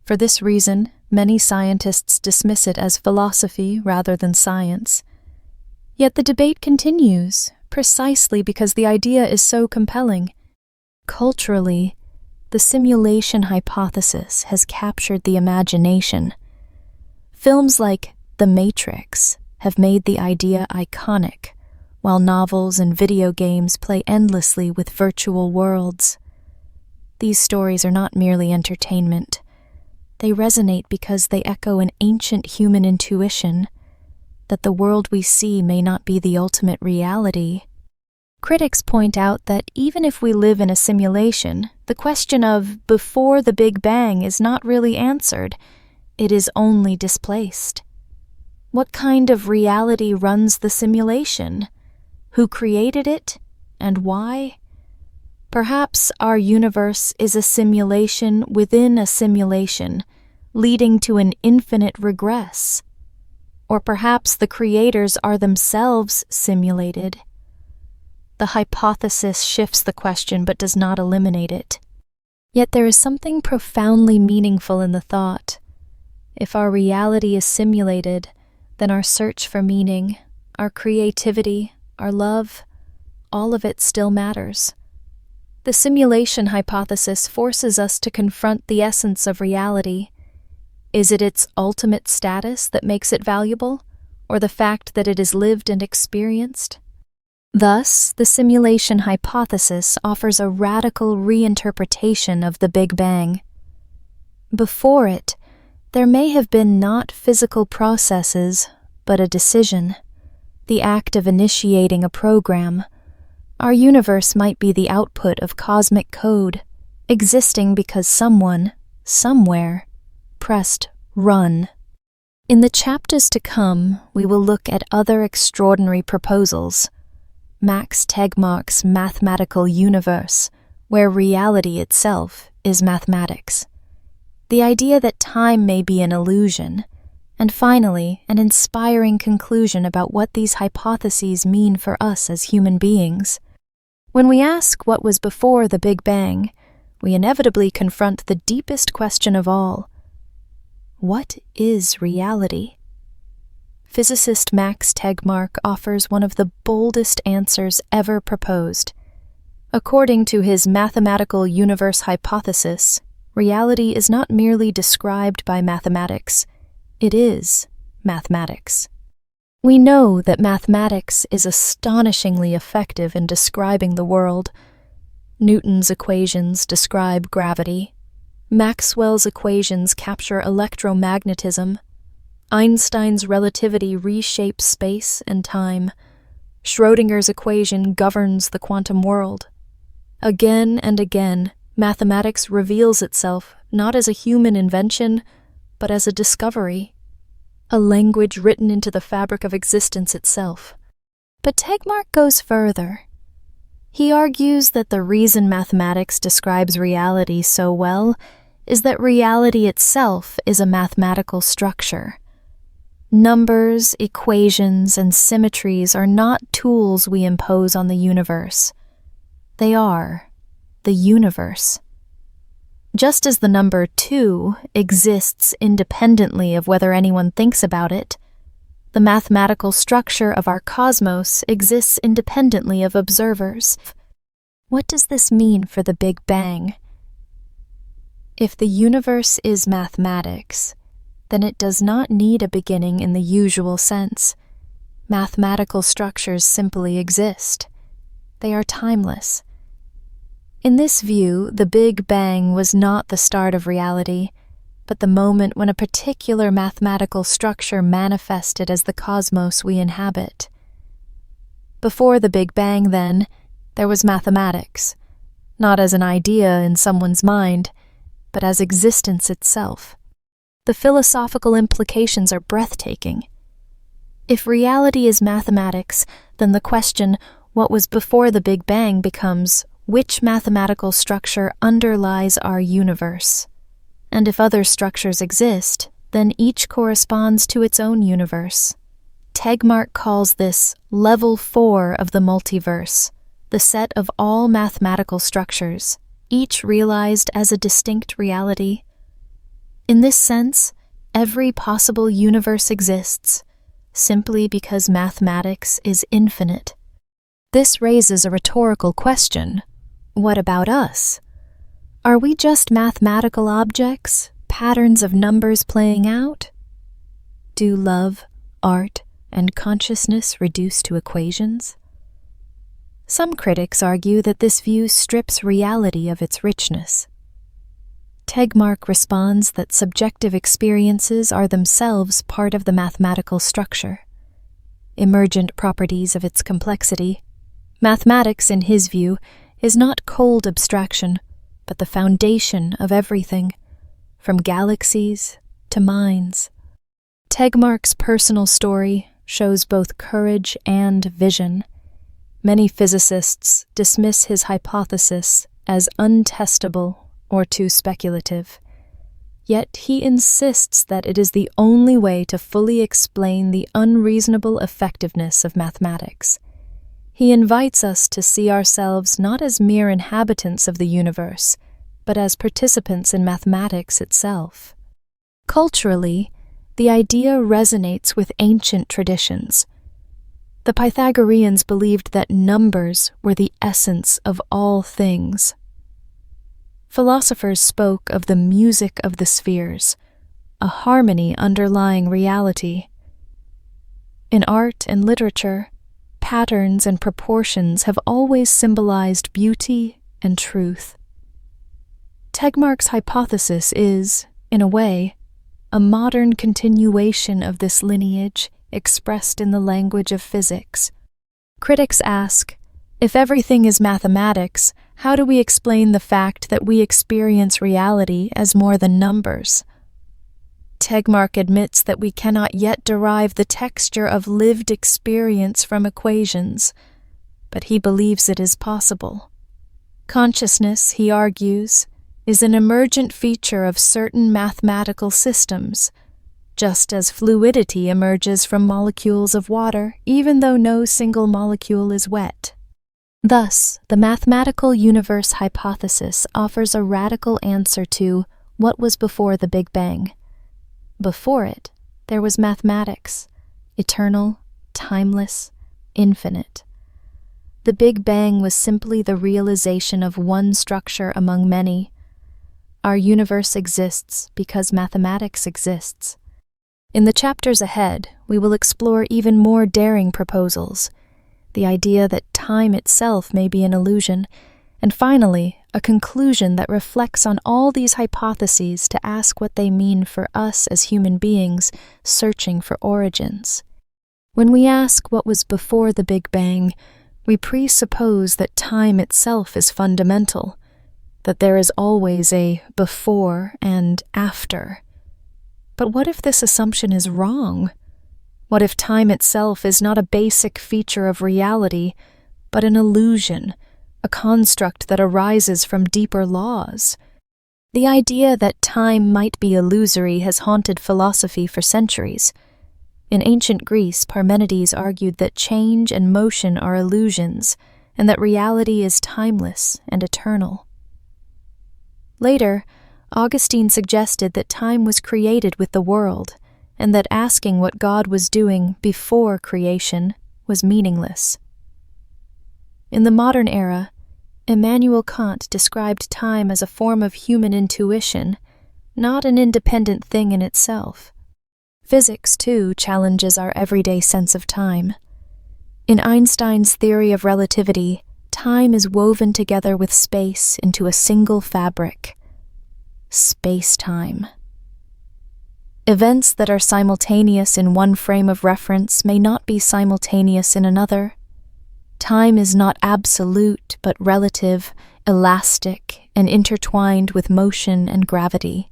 [SPEAKER 1] For this reason, many scientists dismiss it as philosophy rather than science. Yet the debate continues, precisely because the idea is so compelling. Culturally, the simulation hypothesis has captured the imagination. Films like The Matrix have made the idea iconic, while novels and video games play endlessly with virtual worlds. These stories are not merely entertainment. They resonate because they echo an ancient human intuition that the world we see may not be the ultimate reality. Critics point out that even if we live in a simulation, the question of before the Big Bang is not really answered. It is only displaced. What kind of reality runs the simulation? Who created it, and why? Perhaps our universe is a simulation within a simulation, leading to an infinite regress. Or perhaps the creators are themselves simulated. The hypothesis shifts the question but does not eliminate it. Yet there is something profoundly meaningful in the thought. If our reality is simulated, then our search for meaning, our creativity, our love, all of it still matters. The simulation hypothesis forces us to confront the essence of reality. Is it its ultimate status that makes it valuable, or the fact that it is lived and experienced? Thus, the simulation hypothesis offers a radical reinterpretation of the Big Bang. Before it, there may have been not physical processes, but a decision, the act of initiating a program. Our universe might be the output of cosmic code, existing because someone, somewhere, pressed run. In the chapters to come, we will look at other extraordinary proposals. Max Tegmark's mathematical universe, where reality itself is mathematics. The idea that time may be an illusion, and finally, an inspiring conclusion about what these hypotheses mean for us as human beings. When we ask what was before the Big Bang, we inevitably confront the deepest question of all. What is reality? Physicist Max Tegmark offers one of the boldest answers ever proposed. According to his mathematical universe hypothesis, reality is not merely described by mathematics, it is mathematics. We know that mathematics is astonishingly effective in describing the world. Newton's equations describe gravity. Maxwell's equations capture electromagnetism. Einstein's relativity reshapes space and time. Schrödinger's equation governs the quantum world. Again and again, mathematics reveals itself not as a human invention, but as a discovery, a language written into the fabric of existence itself. But Tegmark goes further. He argues that the reason mathematics describes reality so well is that reality itself is a mathematical structure. Numbers, equations, and symmetries are not tools we impose on the universe. They are the universe. Just as the number 2 exists independently of whether anyone thinks about it, the mathematical structure of our cosmos exists independently of observers. What does this mean for the Big Bang? If the universe is mathematics, then it does not need a beginning in the usual sense. Mathematical structures simply exist. They are timeless. In this view, the Big Bang was not the start of reality, but the moment when a particular mathematical structure manifested as the cosmos we inhabit. Before the Big Bang, then, there was mathematics, not as an idea in someone's mind, but as existence itself. The philosophical implications are breathtaking. If reality is mathematics, then the question, what was before the Big Bang, becomes, which mathematical structure underlies our universe? And if other structures exist, then each corresponds to its own universe. Tegmark calls this level 4 of the multiverse, the set of all mathematical structures, each realized as a distinct reality. In this sense, every possible universe exists, simply because mathematics is infinite. This raises a rhetorical question. What about us? Are we just mathematical objects, patterns of numbers playing out? Do love, art, and consciousness reduce to equations? Some critics argue that this view strips reality of its richness. Tegmark responds that subjective experiences are themselves part of the mathematical structure, emergent properties of its complexity. Mathematics, in his view, is not cold abstraction, but the foundation of everything, from galaxies to minds. Tegmark's personal story shows both courage and vision. Many physicists dismiss his hypothesis as untestable or too speculative. Yet he insists that it is the only way to fully explain the unreasonable effectiveness of mathematics. He invites us to see ourselves not as mere inhabitants of the universe, but as participants in mathematics itself. Culturally, the idea resonates with ancient traditions. The Pythagoreans believed that numbers were the essence of all things. Philosophers spoke of the music of the spheres, a harmony underlying reality. In art and literature, patterns and proportions have always symbolized beauty and truth. Tegmark's hypothesis is, in a way, a modern continuation of this lineage expressed in the language of physics. Critics ask, if everything is mathematics, how do we explain the fact that we experience reality as more than numbers? Tegmark admits that we cannot yet derive the texture of lived experience from equations, but he believes it is possible. Consciousness, he argues, is an emergent feature of certain mathematical systems, just as fluidity emerges from molecules of water, even though no single molecule is wet. Thus, the mathematical universe hypothesis offers a radical answer to what was before the Big Bang. Before it, there was mathematics, eternal, timeless, infinite. The Big Bang was simply the realization of one structure among many. Our universe exists because mathematics exists. In the chapters ahead, we will explore even more daring proposals, the idea that time itself may be an illusion, and finally, a conclusion that reflects on all these hypotheses to ask what they mean for us as human beings searching for origins. When we ask what was before the Big Bang, we presuppose that time itself is fundamental, that there is always a before and after. But what if this assumption is wrong? What if time itself is not a basic feature of reality, but an illusion, a construct that arises from deeper laws? The idea that time might be illusory has haunted philosophy for centuries. In ancient Greece, Parmenides argued that change and motion are illusions, and that reality is timeless and eternal. Later, Augustine suggested that time was created with the world, and that asking what God was doing before creation was meaningless. In the modern era, Immanuel Kant described time as a form of human intuition, not an independent thing in itself. Physics, too, challenges our everyday sense of time. In Einstein's theory of relativity, time is woven together with space into a single fabric. Space-time. Events that are simultaneous in one frame of reference may not be simultaneous in another. Time is not absolute, but relative, elastic, and intertwined with motion and gravity.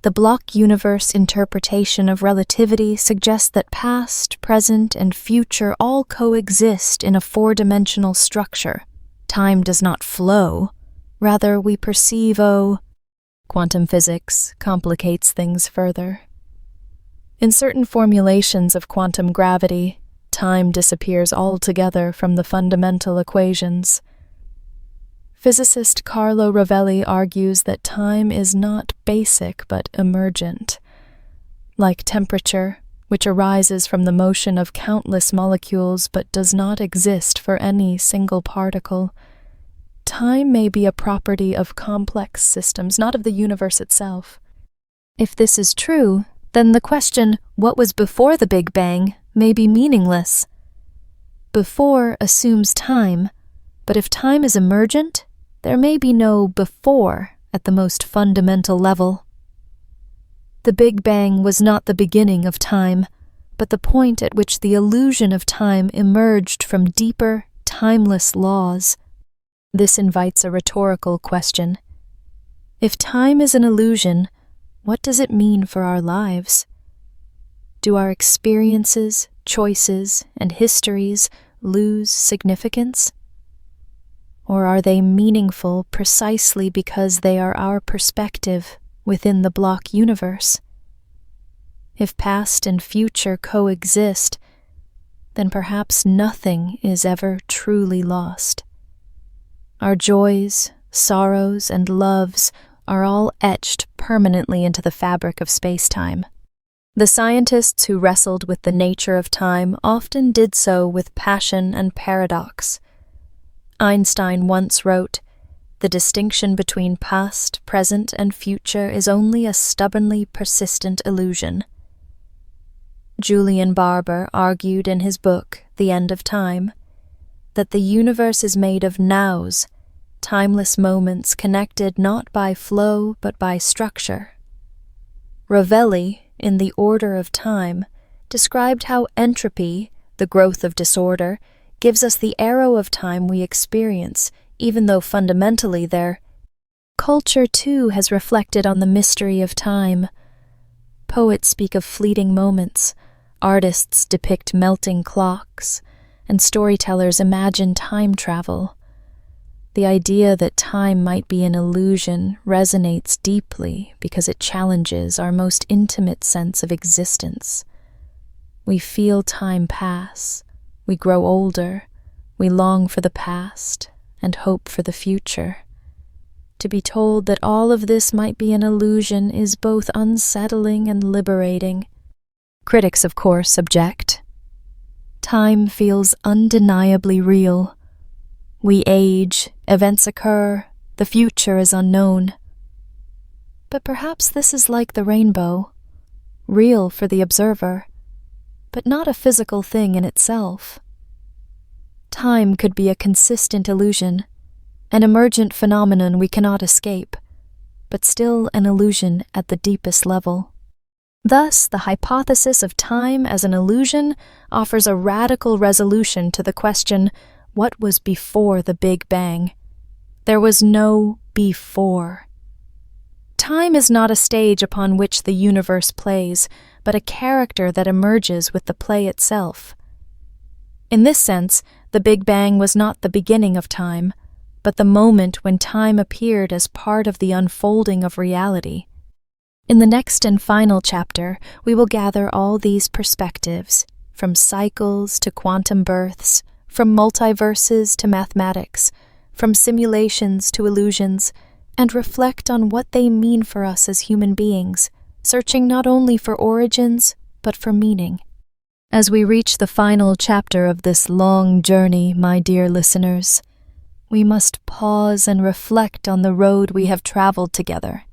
[SPEAKER 1] The block universe interpretation of relativity suggests that past, present, and future all coexist in a four-dimensional structure. Time does not flow. Rather, we perceive Quantum physics complicates things further. In certain formulations of quantum gravity, time disappears altogether from the fundamental equations. Physicist Carlo Rovelli argues that time is not basic but emergent. Like temperature, which arises from the motion of countless molecules but does not exist for any single particle, time may be a property of complex systems, not of the universe itself. If this is true, then the question, what was before the Big Bang, may be meaningless. Before assumes time, but if time is emergent, there may be no before at the most fundamental level. The Big Bang was not the beginning of time, but the point at which the illusion of time emerged from deeper, timeless laws. This invites a rhetorical question. If time is an illusion, what does it mean for our lives? Do our experiences, choices, and histories lose significance? Or are they meaningful precisely because they are our perspective within the block universe? If past and future coexist, then perhaps nothing is ever truly lost. Our joys, sorrows, and loves are all etched permanently into the fabric of space-time. The scientists who wrestled with the nature of time often did so with passion and paradox. Einstein once wrote, "The distinction between past, present, and future is only a stubbornly persistent illusion." Julian Barber argued in his book, The End of Time, that the universe is made of nows, timeless moments connected not by flow but by structure. Ravelli, in The Order of Time, described how entropy, the growth of disorder, gives us the arrow of time we experience, even though fundamentally they're. Culture, too, has reflected on the mystery of time. Poets speak of fleeting moments, artists depict melting clocks, and storytellers imagine time travel. The idea that time might be an illusion resonates deeply because it challenges our most intimate sense of existence. We feel time pass, we grow older, we long for the past, and hope for the future. To be told that all of this might be an illusion is both unsettling and liberating. Critics, of course, object. Time feels undeniably real. We age, events occur, the future is unknown. But perhaps this is like the rainbow, real for the observer, but not a physical thing in itself. Time could be a consistent illusion, an emergent phenomenon we cannot escape, but still an illusion at the deepest level. Thus, the hypothesis of time as an illusion offers a radical resolution to the question, what was before the Big Bang? There was no before. Time is not a stage upon which the universe plays, but a character that emerges with the play itself. In this sense, the Big Bang was not the beginning of time, but the moment when time appeared as part of the unfolding of reality. In the next and final chapter, we will gather all these perspectives, from cycles to quantum births, from multiverses to mathematics, from simulations to illusions, and reflect on what they mean for us as human beings, searching not only for origins, but for meaning. As we reach the final chapter of this long journey, my dear listeners, we must pause and reflect on the road we have traveled together.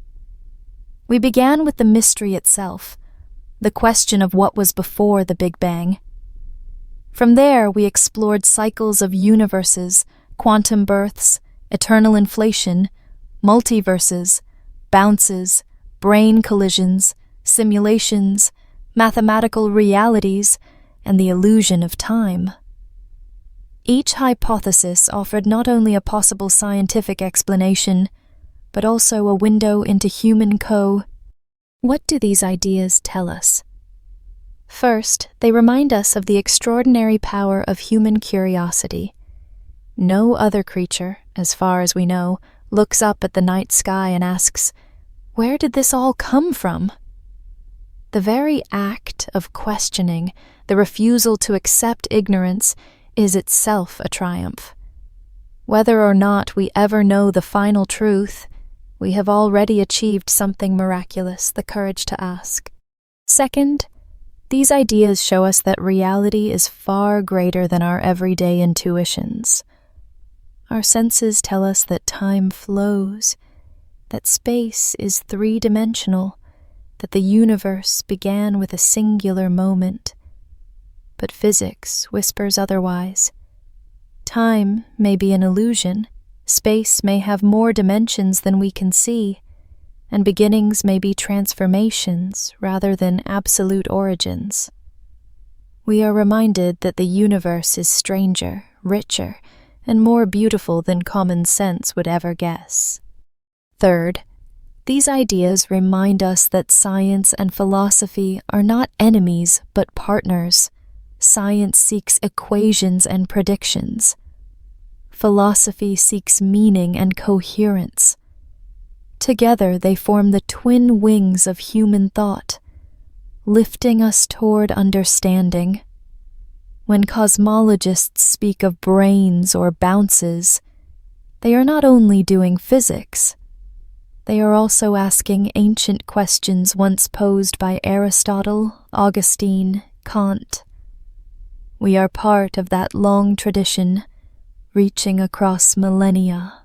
[SPEAKER 1] We began with the mystery itself, the question of what was before the Big Bang. From there, we explored cycles of universes, quantum births, eternal inflation, multiverses, bounces, brain collisions, simulations, mathematical realities, and the illusion of time. Each hypothesis offered not only a possible scientific explanation, but also a window into human What do these ideas tell us? First, they remind us of the extraordinary power of human curiosity. No other creature, as far as we know, looks up at the night sky and asks, "Where did this all come from?" The very act of questioning, the refusal to accept ignorance, is itself a triumph. Whether or not we ever know the final truth, we have already achieved something miraculous, the courage to ask. Second, these ideas show us that reality is far greater than our everyday intuitions. Our senses tell us that time flows, that space is three-dimensional, that the universe began with a singular moment. But physics whispers otherwise. Time may be an illusion, space may have more dimensions than we can see, and beginnings may be transformations rather than absolute origins. We are reminded that the universe is stranger, richer, and more beautiful than common sense would ever guess. Third, these ideas remind us that science and philosophy are not enemies but partners. Science seeks equations and predictions. Philosophy seeks meaning and coherence. Together they form the twin wings of human thought, lifting us toward understanding. When cosmologists speak of brains or bounces, they are not only doing physics, they are also asking ancient questions once posed by Aristotle, Augustine, Kant. We are part of that long tradition, reaching across millennia.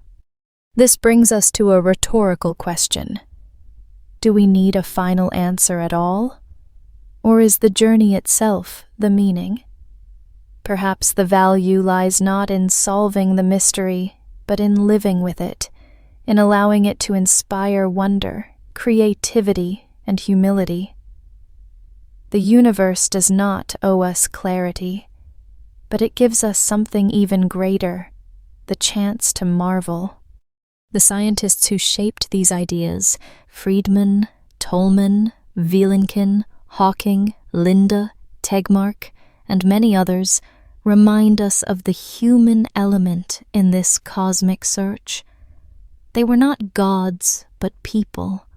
[SPEAKER 1] This brings us to a rhetorical question. Do we need a final answer at all? Or is the journey itself the meaning? Perhaps the value lies not in solving the mystery, but in living with it, in allowing it to inspire wonder, creativity, and humility. The universe does not owe us clarity, but it gives us something even greater, the chance to marvel. The scientists who shaped these ideas, Friedman, Tolman, Vilenkin, Hawking, Linde, Tegmark, and many others, remind us of the human element in this cosmic search. They were not gods, but people,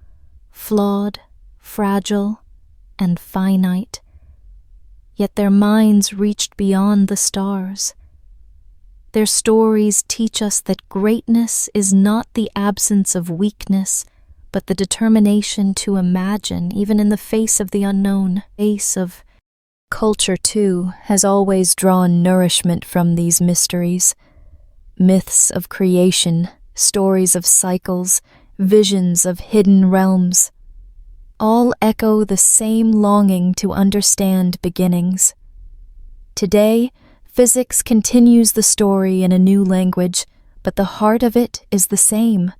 [SPEAKER 1] flawed, fragile, and finite. Yet their minds reached beyond the stars. Their stories teach us that greatness is not the absence of weakness, but the determination to imagine even in the face of the unknown. Culture, too, has always drawn nourishment from these mysteries. Myths of creation, stories of cycles, visions of hidden realms, all echo the same longing to understand beginnings. Today, physics continues the story in a new language, but the heart of it is the same: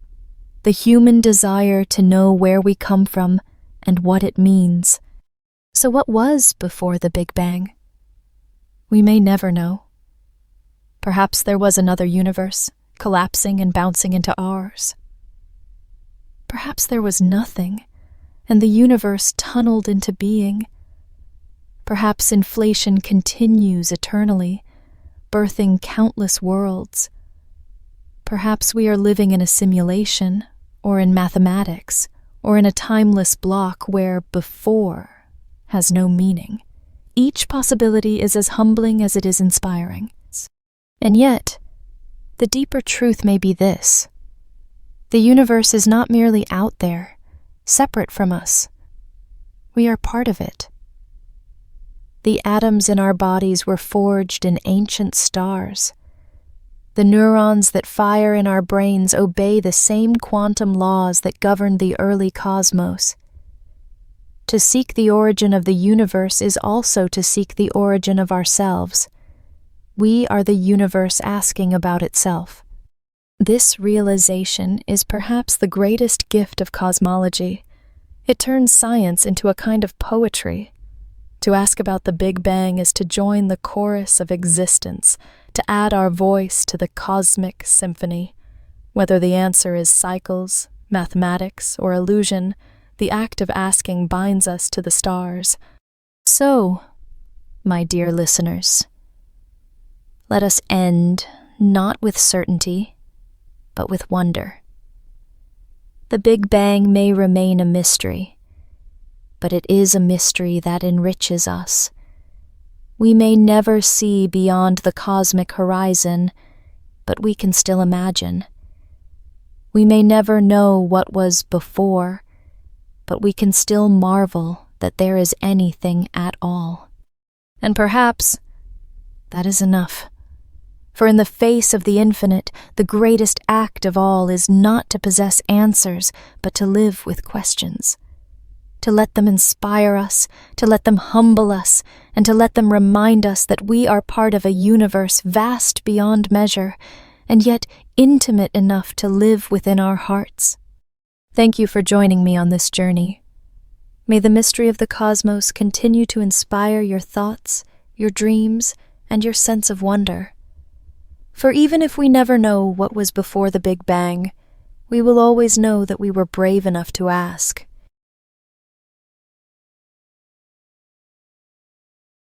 [SPEAKER 1] the human desire to know where we come from and what it means. So what was before the Big Bang? We may never know. Perhaps there was another universe, collapsing and bouncing into ours. Perhaps there was nothing, and the universe tunneled into being. Perhaps inflation continues eternally, birthing countless worlds. Perhaps we are living in a simulation, or in mathematics, or in a timeless block where before has no meaning. Each possibility is as humbling as it is inspiring. And yet, the deeper truth may be this: the universe is not merely out there, separate from us. We are part of it. The atoms in our bodies were forged in ancient stars. The neurons that fire in our brains obey the same quantum laws that governed the early cosmos. To seek the origin of the universe is also to seek the origin of ourselves. We are the universe asking about itself. This realization is perhaps the greatest gift of cosmology. It turns science into a kind of poetry. To ask about the Big Bang is to join the chorus of existence, to add our voice to the cosmic symphony. Whether the answer is cycles, mathematics, or illusion, the act of asking binds us to the stars. So, my dear listeners, let us end not with certainty, but with wonder. The Big Bang may remain a mystery, but it is a mystery that enriches us. We may never see beyond the cosmic horizon, but we can still imagine. We may never know what was before, but we can still marvel that there is anything at all. And perhaps that is enough. For in the face of the infinite, the greatest act of all is not to possess answers, but to live with questions. To let them inspire us, to let them humble us, and to let them remind us that we are part of a universe vast beyond measure, and yet intimate enough to live within our hearts. Thank you for joining me on this journey. May the mystery of the cosmos continue to inspire your thoughts, your dreams, and your sense of wonder. For even if we never know what was before the Big Bang, we will always know that we were brave enough to ask.